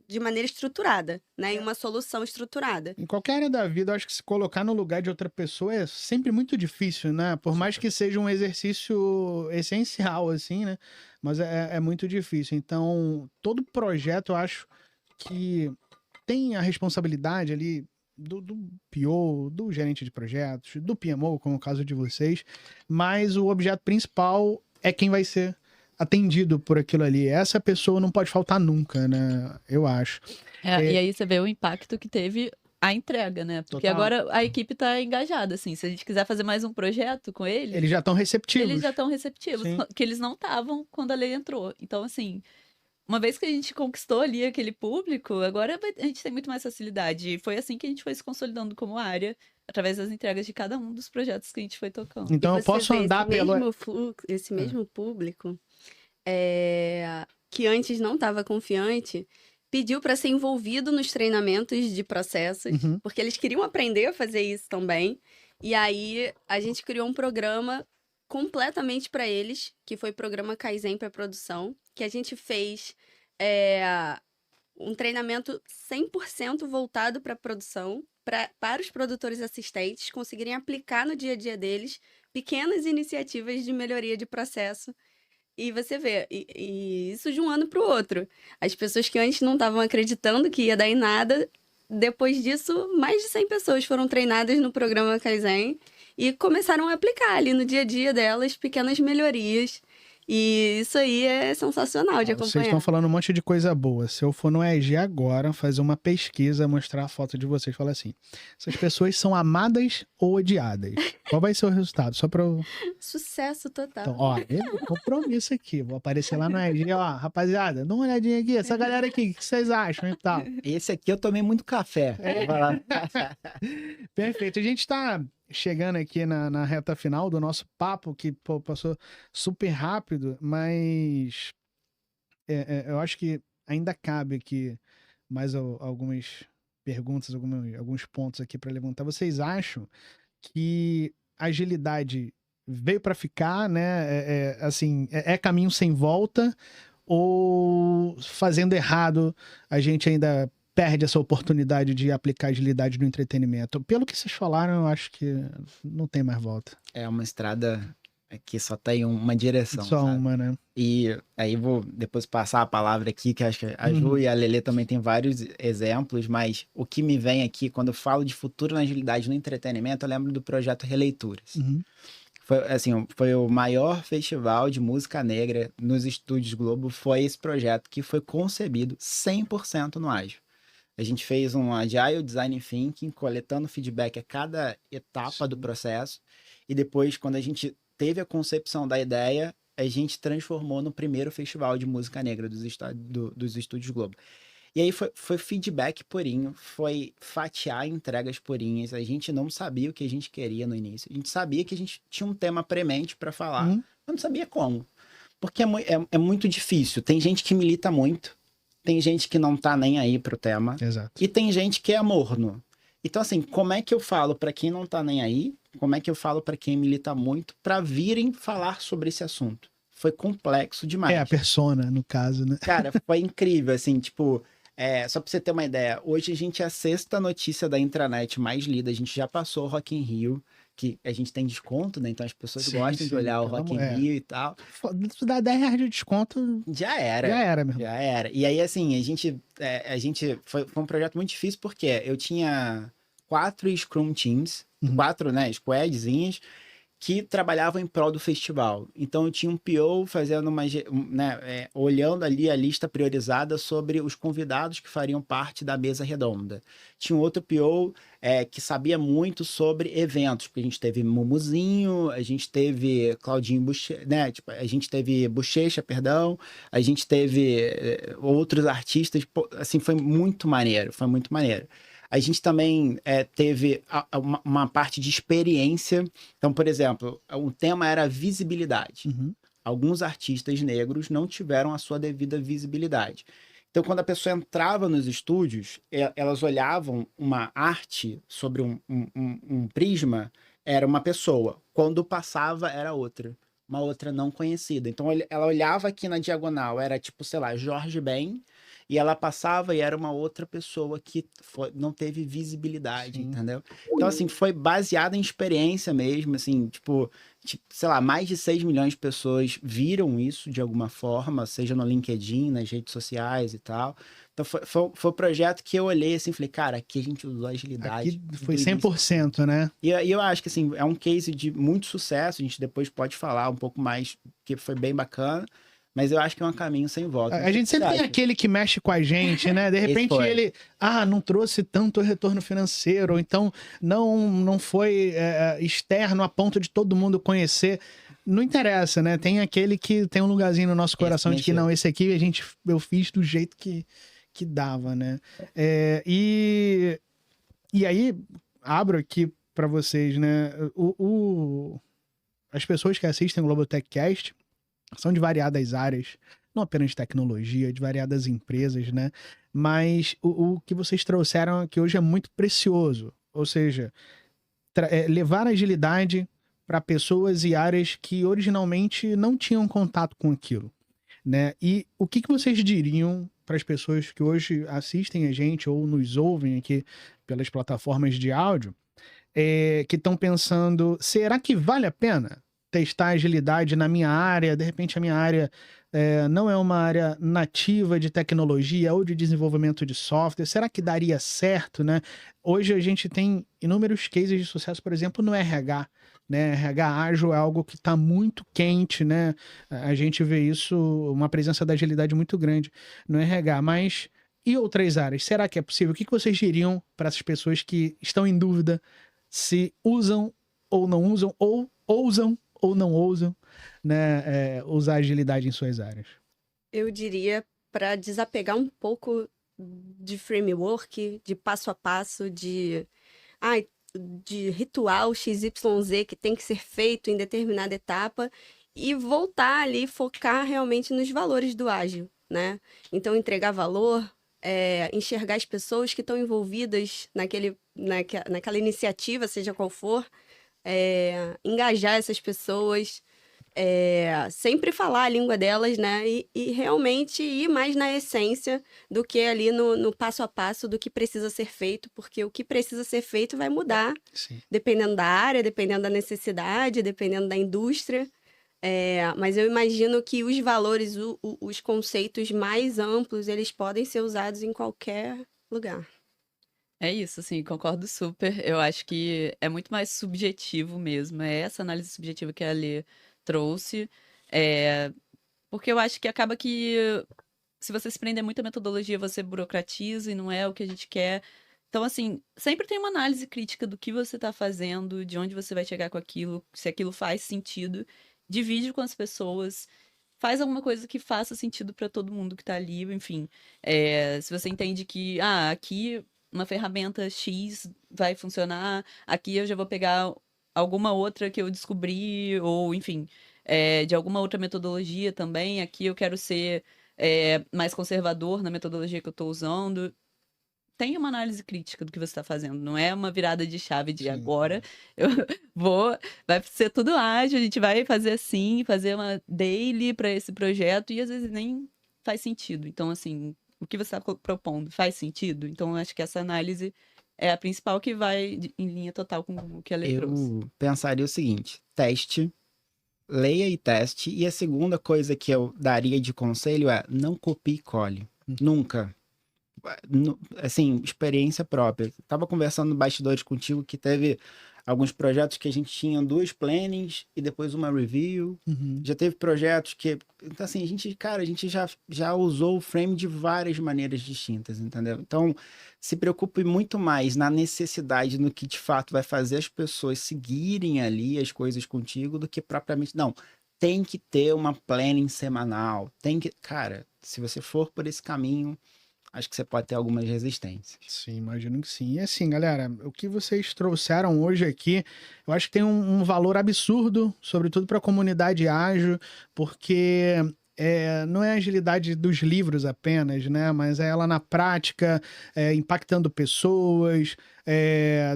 de maneira estruturada, né? Em uma solução estruturada. Em qualquer área da vida, eu acho que se colocar no lugar de outra pessoa é sempre muito difícil, né? Por mais que seja um exercício essencial, assim, né? Mas é muito difícil. Então, todo projeto, eu acho que tem a responsabilidade ali do PO, do gerente de projetos, do PMO, como é o caso de vocês, mas o objeto principal é quem vai ser atendido por aquilo ali. Essa pessoa não pode faltar nunca, né? Eu acho. E aí você vê o impacto que teve a entrega, né? Porque Total. agora a equipe tá engajada, assim. Se a gente quiser fazer mais um projeto com eles, Eles já estão receptivos. eles já estão receptivos, Sim. que eles não estavam quando a lei entrou. Então, assim, uma vez que a gente conquistou ali aquele público, agora a gente tem muito mais facilidade. E foi assim que a gente foi se consolidando como área, através das entregas de cada um dos projetos que a gente foi tocando. Então E eu você posso vê andar pelo. esse mesmo público que antes não estava confiante, pediu para ser envolvido nos treinamentos de processos, Uhum. porque eles queriam aprender a fazer isso também. E aí a gente criou um programa completamente para eles, que foi o programa Kaizen para produção, que a gente fez um treinamento 100% voltado para produção, para os produtores assistentes conseguirem aplicar no dia a dia deles pequenas iniciativas de melhoria de processo. E você vê, e isso de um ano para o outro. As pessoas que antes não estavam acreditando que ia dar em nada, depois disso, mais de 100 pessoas foram treinadas no programa Kaizen e começaram a aplicar ali no dia a dia delas pequenas melhorias. E isso aí é sensacional de Vocês acompanhar. estão falando um monte de coisa boa. Se eu for no EG agora, fazer uma pesquisa, mostrar a foto de vocês, falar assim: essas pessoas são amadas ou odiadas? Qual vai ser o resultado? Só pra eu. Sucesso total. Então, ó, compromisso aqui. Vou aparecer lá no EG, ó, rapaziada, dá uma olhadinha aqui, essa galera aqui, o que vocês acham e tal? Esse aqui eu tomei muito café. Vou falar. Perfeito. A gente tá chegando aqui na reta final do nosso papo, que pô, passou super rápido, mas eu acho que ainda cabe aqui mais algumas perguntas, alguns pontos aqui para levantar. Vocês acham que a agilidade veio para ficar, né? Assim, é caminho sem volta, ou fazendo errado a gente ainda perde essa oportunidade de aplicar agilidade no entretenimento? Pelo que vocês falaram, eu acho que não tem mais volta. É uma estrada que só tem uma direção, Só sabe? uma, né? E aí vou depois passar a palavra aqui, que acho que a Ju e a Lelê também tem vários exemplos, mas o que me vem aqui, quando eu falo de futuro na agilidade no entretenimento, eu lembro do projeto Releituras. Uhum. Foi o maior festival de música negra nos estúdios Globo, foi esse projeto que foi concebido 100% no ágil. A gente fez um Agile Design Thinking, coletando feedback a cada etapa do processo, e depois, quando a gente teve a concepção da ideia, a gente transformou no primeiro festival de música negra dos estúdios Globo. E aí foi feedback purinho, foi fatiar entregas purinhas. A gente não sabia o que a gente queria no início. A gente sabia que a gente tinha um tema premente para falar, mas não sabia como. Porque é muito difícil. Tem gente que milita muito, tem gente que não tá nem aí pro tema. Exato. E tem gente que é morno. Então, assim, como é que eu falo para quem não tá nem aí? Como é que eu falo para quem milita muito para virem falar sobre esse assunto? Foi complexo demais. É a persona, no caso, né? Cara, foi incrível, assim, tipo... só pra você ter uma ideia, hoje a gente é a 6ª notícia da intranet mais lida, a gente já passou o Rock in Rio, que a gente tem desconto, né? Então as pessoas gostam de olhar o Rock in Rio e tal. Se dá R$10 de desconto, já era. Já era mesmo. Já era. E aí, assim, a gente foi um projeto muito difícil, porque eu tinha 4 Scrum Teams, 4, né, squadzinhas, que trabalhavam em prol do festival. Então, eu tinha um PO fazendo olhando ali a lista priorizada sobre os convidados que fariam parte da mesa redonda. Tinha um outro PO que sabia muito sobre eventos, porque a gente teve Mumuzinho, a gente teve Claudinho Bochecha, né? Tipo, a gente teve Bochecha, perdão, a gente teve outros artistas, assim, foi muito maneiro. A gente também teve uma parte de experiência. Então, por exemplo, um tema era visibilidade. Uhum. Alguns artistas negros não tiveram a sua devida visibilidade. Então, quando a pessoa entrava nos estúdios, elas olhavam uma arte sobre um prisma, era uma pessoa. Quando passava, era outra. Uma outra não conhecida. Então, ela olhava aqui na diagonal, era tipo, sei lá, Jorge Ben, e ela passava e era uma outra pessoa que não teve visibilidade, Sim. entendeu? Então, assim, foi baseado em experiência mesmo, assim, tipo, sei lá, mais de 6 milhões de pessoas viram isso de alguma forma, seja no LinkedIn, nas redes sociais e tal. Então, foi um projeto que eu olhei assim e falei, cara, aqui a gente usou agilidade. Aqui foi 100%, né? E eu acho que, assim, é um case de muito sucesso, a gente depois pode falar um pouco mais, que foi bem bacana. Mas eu acho que é um caminho sem volta. A gente sempre tem aquele que mexe com a gente, né? De repente ele, não trouxe tanto retorno financeiro, ou então não foi externo a ponto de todo mundo conhecer. Não interessa, né? Tem aquele que tem um lugarzinho no nosso coração de que não, esse aqui eu fiz do jeito que dava, né? E aí, abro aqui para vocês, né? As pessoas que assistem o Globotechcast são de variadas áreas, não apenas de tecnologia, de variadas empresas, né? Mas o que vocês trouxeram aqui hoje é muito precioso. Ou seja, levar agilidade para pessoas e áreas que originalmente não tinham contato com aquilo, né? E o que vocês diriam para as pessoas que hoje assistem a gente ou nos ouvem aqui pelas plataformas de áudio, que estão pensando, será que vale a pena testar agilidade na minha área? De repente a minha área não é uma área nativa de tecnologia ou de desenvolvimento de software. Será que daria certo, né? Hoje a gente tem inúmeros cases de sucesso, por exemplo, no RH, né? RH ágil é algo que está muito quente, né? A gente vê isso, uma presença da agilidade muito grande no RH, mas e outras áreas? Será que é possível? O que vocês diriam para essas pessoas que estão em dúvida se usam ou não usam, ou ousam ou não ousam, né, usar agilidade em suas áreas? Eu diria para desapegar um pouco de framework, de passo a passo, de ritual XYZ que tem que ser feito em determinada etapa e voltar ali, focar realmente nos valores do ágil, né? Então, entregar valor, enxergar as pessoas que estão envolvidas naquela iniciativa, seja qual for, engajar essas pessoas, sempre falar a língua delas, né? E realmente ir mais na essência do que ali no passo a passo do que precisa ser feito, porque o que precisa ser feito vai mudar, Sim. Dependendo da área, dependendo da necessidade, dependendo da indústria. Mas eu imagino que os valores, os conceitos mais amplos, eles podem ser usados em qualquer lugar. É isso, assim, concordo super. Eu acho que é muito mais subjetivo mesmo. É essa análise subjetiva que a Lê trouxe. Porque eu acho que acaba que, se você se prender muito à metodologia, você burocratiza e não é o que a gente quer. Então, assim, sempre tem uma análise crítica do que você está fazendo, de onde você vai chegar com aquilo, se aquilo faz sentido. Divide com as pessoas. Faz alguma coisa que faça sentido para todo mundo que está ali, enfim. Se você entende que, aqui uma ferramenta X vai funcionar, aqui eu já vou pegar alguma outra que eu descobri, ou enfim, de alguma outra metodologia também, aqui eu quero ser mais conservador na metodologia que eu estou usando. Tem uma análise crítica do que você está fazendo, não é uma virada de chave de agora, vai ser tudo ágil, a gente vai fazer assim, fazer uma daily para esse projeto, e às vezes nem faz sentido. Então, assim, o que você está propondo faz sentido? Então, acho que essa análise é a principal, que vai em linha total com o que a Lê trouxe. Eu pensaria o seguinte: teste, leia e teste. E a segunda coisa que eu daria de conselho é não copie e cole. Nunca. Assim, experiência própria. Tava conversando no bastidores contigo que teve alguns projetos que a gente tinha 2 plannings e depois uma review. Uhum. Já teve projetos que... Então, assim, a gente já usou o frame de várias maneiras distintas, entendeu? Então, se preocupe muito mais na necessidade, no que de fato vai fazer as pessoas seguirem ali as coisas contigo, do que propriamente... Não, tem que ter uma planning semanal. Tem que... Cara, se você for por esse caminho, acho que você pode ter algumas resistências. Sim, imagino que sim. E assim, galera, o que vocês trouxeram hoje aqui, eu acho que tem um valor absurdo, sobretudo para a comunidade ágil, porque não é a agilidade dos livros apenas, né? Mas é ela na prática, impactando pessoas,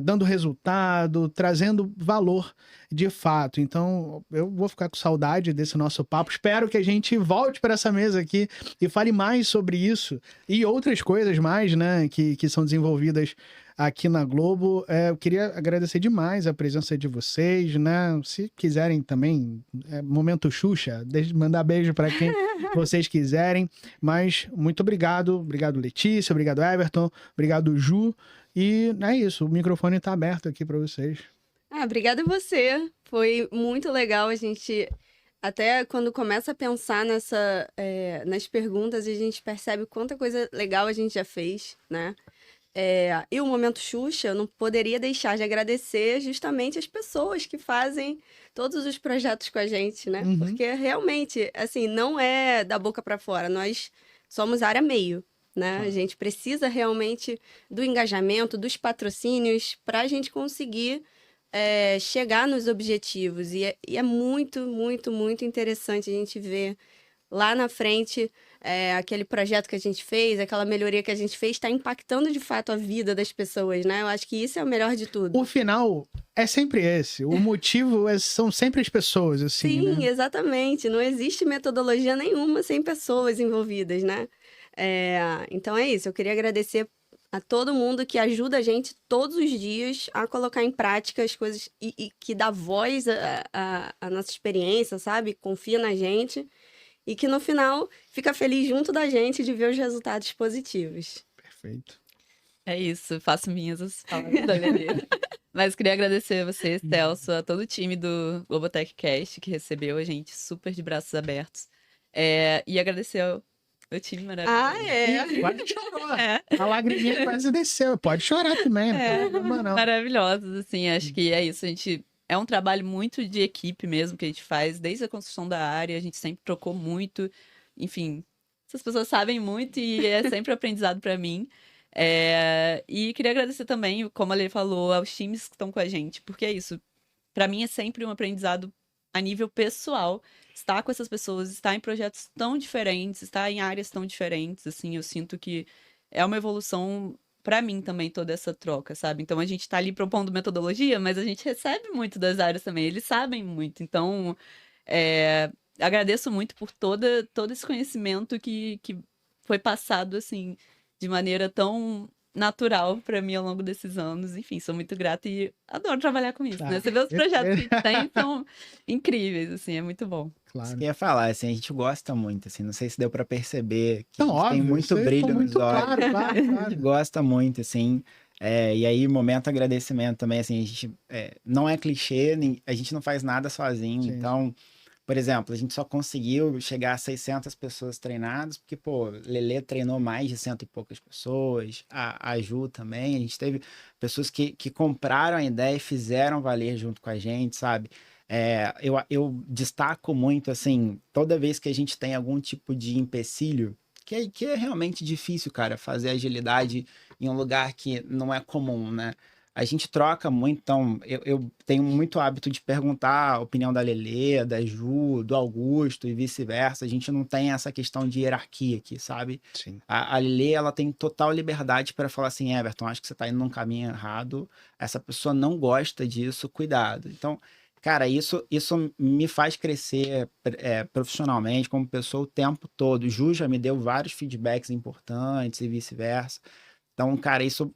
dando resultado, trazendo valor de fato. Então, eu vou ficar com saudade desse nosso papo. Espero que a gente volte para essa mesa aqui e fale mais sobre isso e outras coisas mais, né, que são desenvolvidas aqui na Globo. Eu queria agradecer demais a presença de vocês, né? Se quiserem também, momento Xuxa, mandar beijo para quem vocês quiserem. Mas muito obrigado. Obrigado, Letícia. Obrigado, Everton. Obrigado, Ju. E é isso. O microfone está aberto aqui para vocês. Obrigada a você. Foi muito legal a gente... Até quando começa a pensar nas perguntas, a gente percebe quanta coisa legal a gente já fez, né? E o Momento Xuxa, eu não poderia deixar de agradecer justamente as pessoas que fazem todos os projetos com a gente, né? Uhum. Porque realmente, assim, não é da boca para fora. Nós somos área meio, né? A gente precisa realmente do engajamento, dos patrocínios, para a gente conseguir chegar nos objetivos. E é muito, muito, muito interessante a gente ver lá na frente aquele projeto que a gente fez, aquela melhoria que a gente fez, está impactando de fato a vida das pessoas, né? Eu acho que isso é o melhor de tudo. O final é sempre esse. O motivo são sempre as pessoas, assim, Sim, né? exatamente. Não existe metodologia nenhuma sem pessoas envolvidas, né? Então é isso. Eu queria agradecer a todo mundo que ajuda a gente todos os dias a colocar em prática as coisas e que dá voz à nossa experiência, sabe? Confia na gente e que no final fica feliz junto da gente de ver os resultados positivos. Perfeito. É isso, faço minhas as palavras da Lelê. Mas queria agradecer a você, Celso, a todo o time do Globotech Cast que recebeu a gente super de braços abertos. E agradecer ao time maravilhoso. Quase chorou. A lagriminha quase desceu. Pode chorar também, não tem problema não. Maravilhosos, assim, acho que é isso. É um trabalho muito de equipe mesmo que a gente faz, desde a construção da área, a gente sempre trocou muito. Enfim, essas pessoas sabem muito e é sempre aprendizado para mim. E queria agradecer também, como a Lê falou, aos times que estão com a gente, porque é isso. Para mim é sempre um aprendizado a nível pessoal. Estar com essas pessoas, estar em projetos tão diferentes, estar em áreas tão diferentes, assim, eu sinto que é uma evolução para mim também toda essa troca, sabe? Então a gente tá ali propondo metodologia, mas a gente recebe muito das áreas também, eles sabem muito. Então, agradeço muito por todo esse conhecimento que foi passado, assim, de maneira tão natural para mim ao longo desses anos. Enfim, sou muito grata e adoro trabalhar com isso, né? Você vê os projetos que a gente tem, são incríveis, assim, é muito bom. Claro. Isso que eu ia falar, assim, a gente gosta muito, assim, não sei se deu para perceber que Então, a gente tem muito brilho nos olhos. Claro. A gente gosta muito, assim, e aí, momento agradecimento também, assim, a gente, não é clichê, a gente não faz nada sozinho, Sim. Então, por exemplo, a gente só conseguiu chegar a 600 pessoas treinadas, porque, pô, Lelê treinou mais de 100 e poucas pessoas, a Ju também, a gente teve pessoas que compraram a ideia e fizeram valer junto com a gente, sabe? Eu destaco muito, assim, toda vez que a gente tem algum tipo de empecilho, que é realmente difícil, cara, fazer agilidade em um lugar que não é comum, né? A gente troca muito, então eu tenho muito hábito de perguntar a opinião da Lelê, da Ju, do Augusto e vice-versa. A gente não tem essa questão de hierarquia aqui, sabe? Sim. A Lelê, ela tem total liberdade para falar assim, Everton, acho que você está indo num caminho errado, essa pessoa não gosta disso, cuidado. Então, cara, isso me faz crescer profissionalmente como pessoa o tempo todo. O Ju já me deu vários feedbacks importantes e vice-versa. Então, cara, isso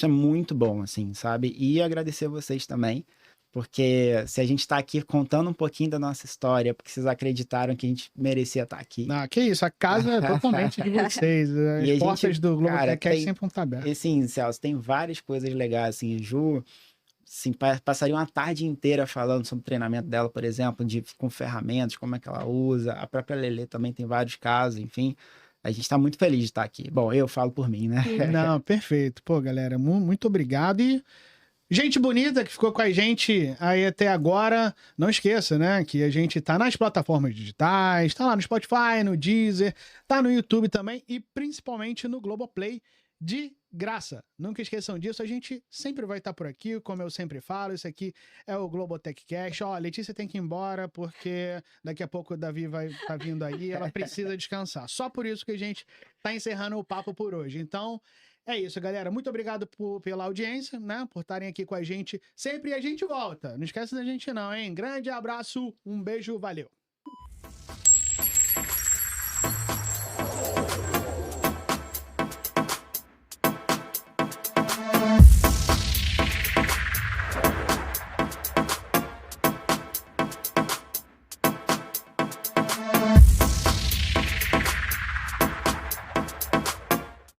é muito bom, assim, sabe? E agradecer a vocês também, porque se a gente tá aqui contando um pouquinho da nossa história, porque vocês acreditaram que a gente merecia estar aqui. Não, que isso, a casa é totalmente de vocês. As portas do Globotech sempre vão estar abertas. E assim, Celso, tem várias coisas legais, assim, Ju, assim, passaria uma tarde inteira falando sobre o treinamento dela, por exemplo, com ferramentas, como é que ela usa. A própria Lelê também tem vários casos, enfim. A gente está muito feliz de estar aqui. Bom, eu falo por mim, né? Não, perfeito. Pô, galera, muito obrigado. E gente bonita que ficou com a gente aí até agora, não esqueça, né, que a gente tá nas plataformas digitais, tá lá no Spotify, no Deezer, tá no YouTube também e principalmente no Globoplay de graça. Nunca esqueçam disso, a gente sempre vai estar por aqui, como eu sempre falo, isso aqui é o Globotech Cash. Ó, a Letícia tem que ir embora porque daqui a pouco o Davi vai estar vindo aí, ela precisa descansar. Só por isso que a gente tá encerrando o papo por hoje. Então, é isso, galera. Muito obrigado pela audiência, né? Por estarem aqui com a gente sempre e a gente volta. Não esquece da gente não, hein? Grande abraço, um beijo, valeu.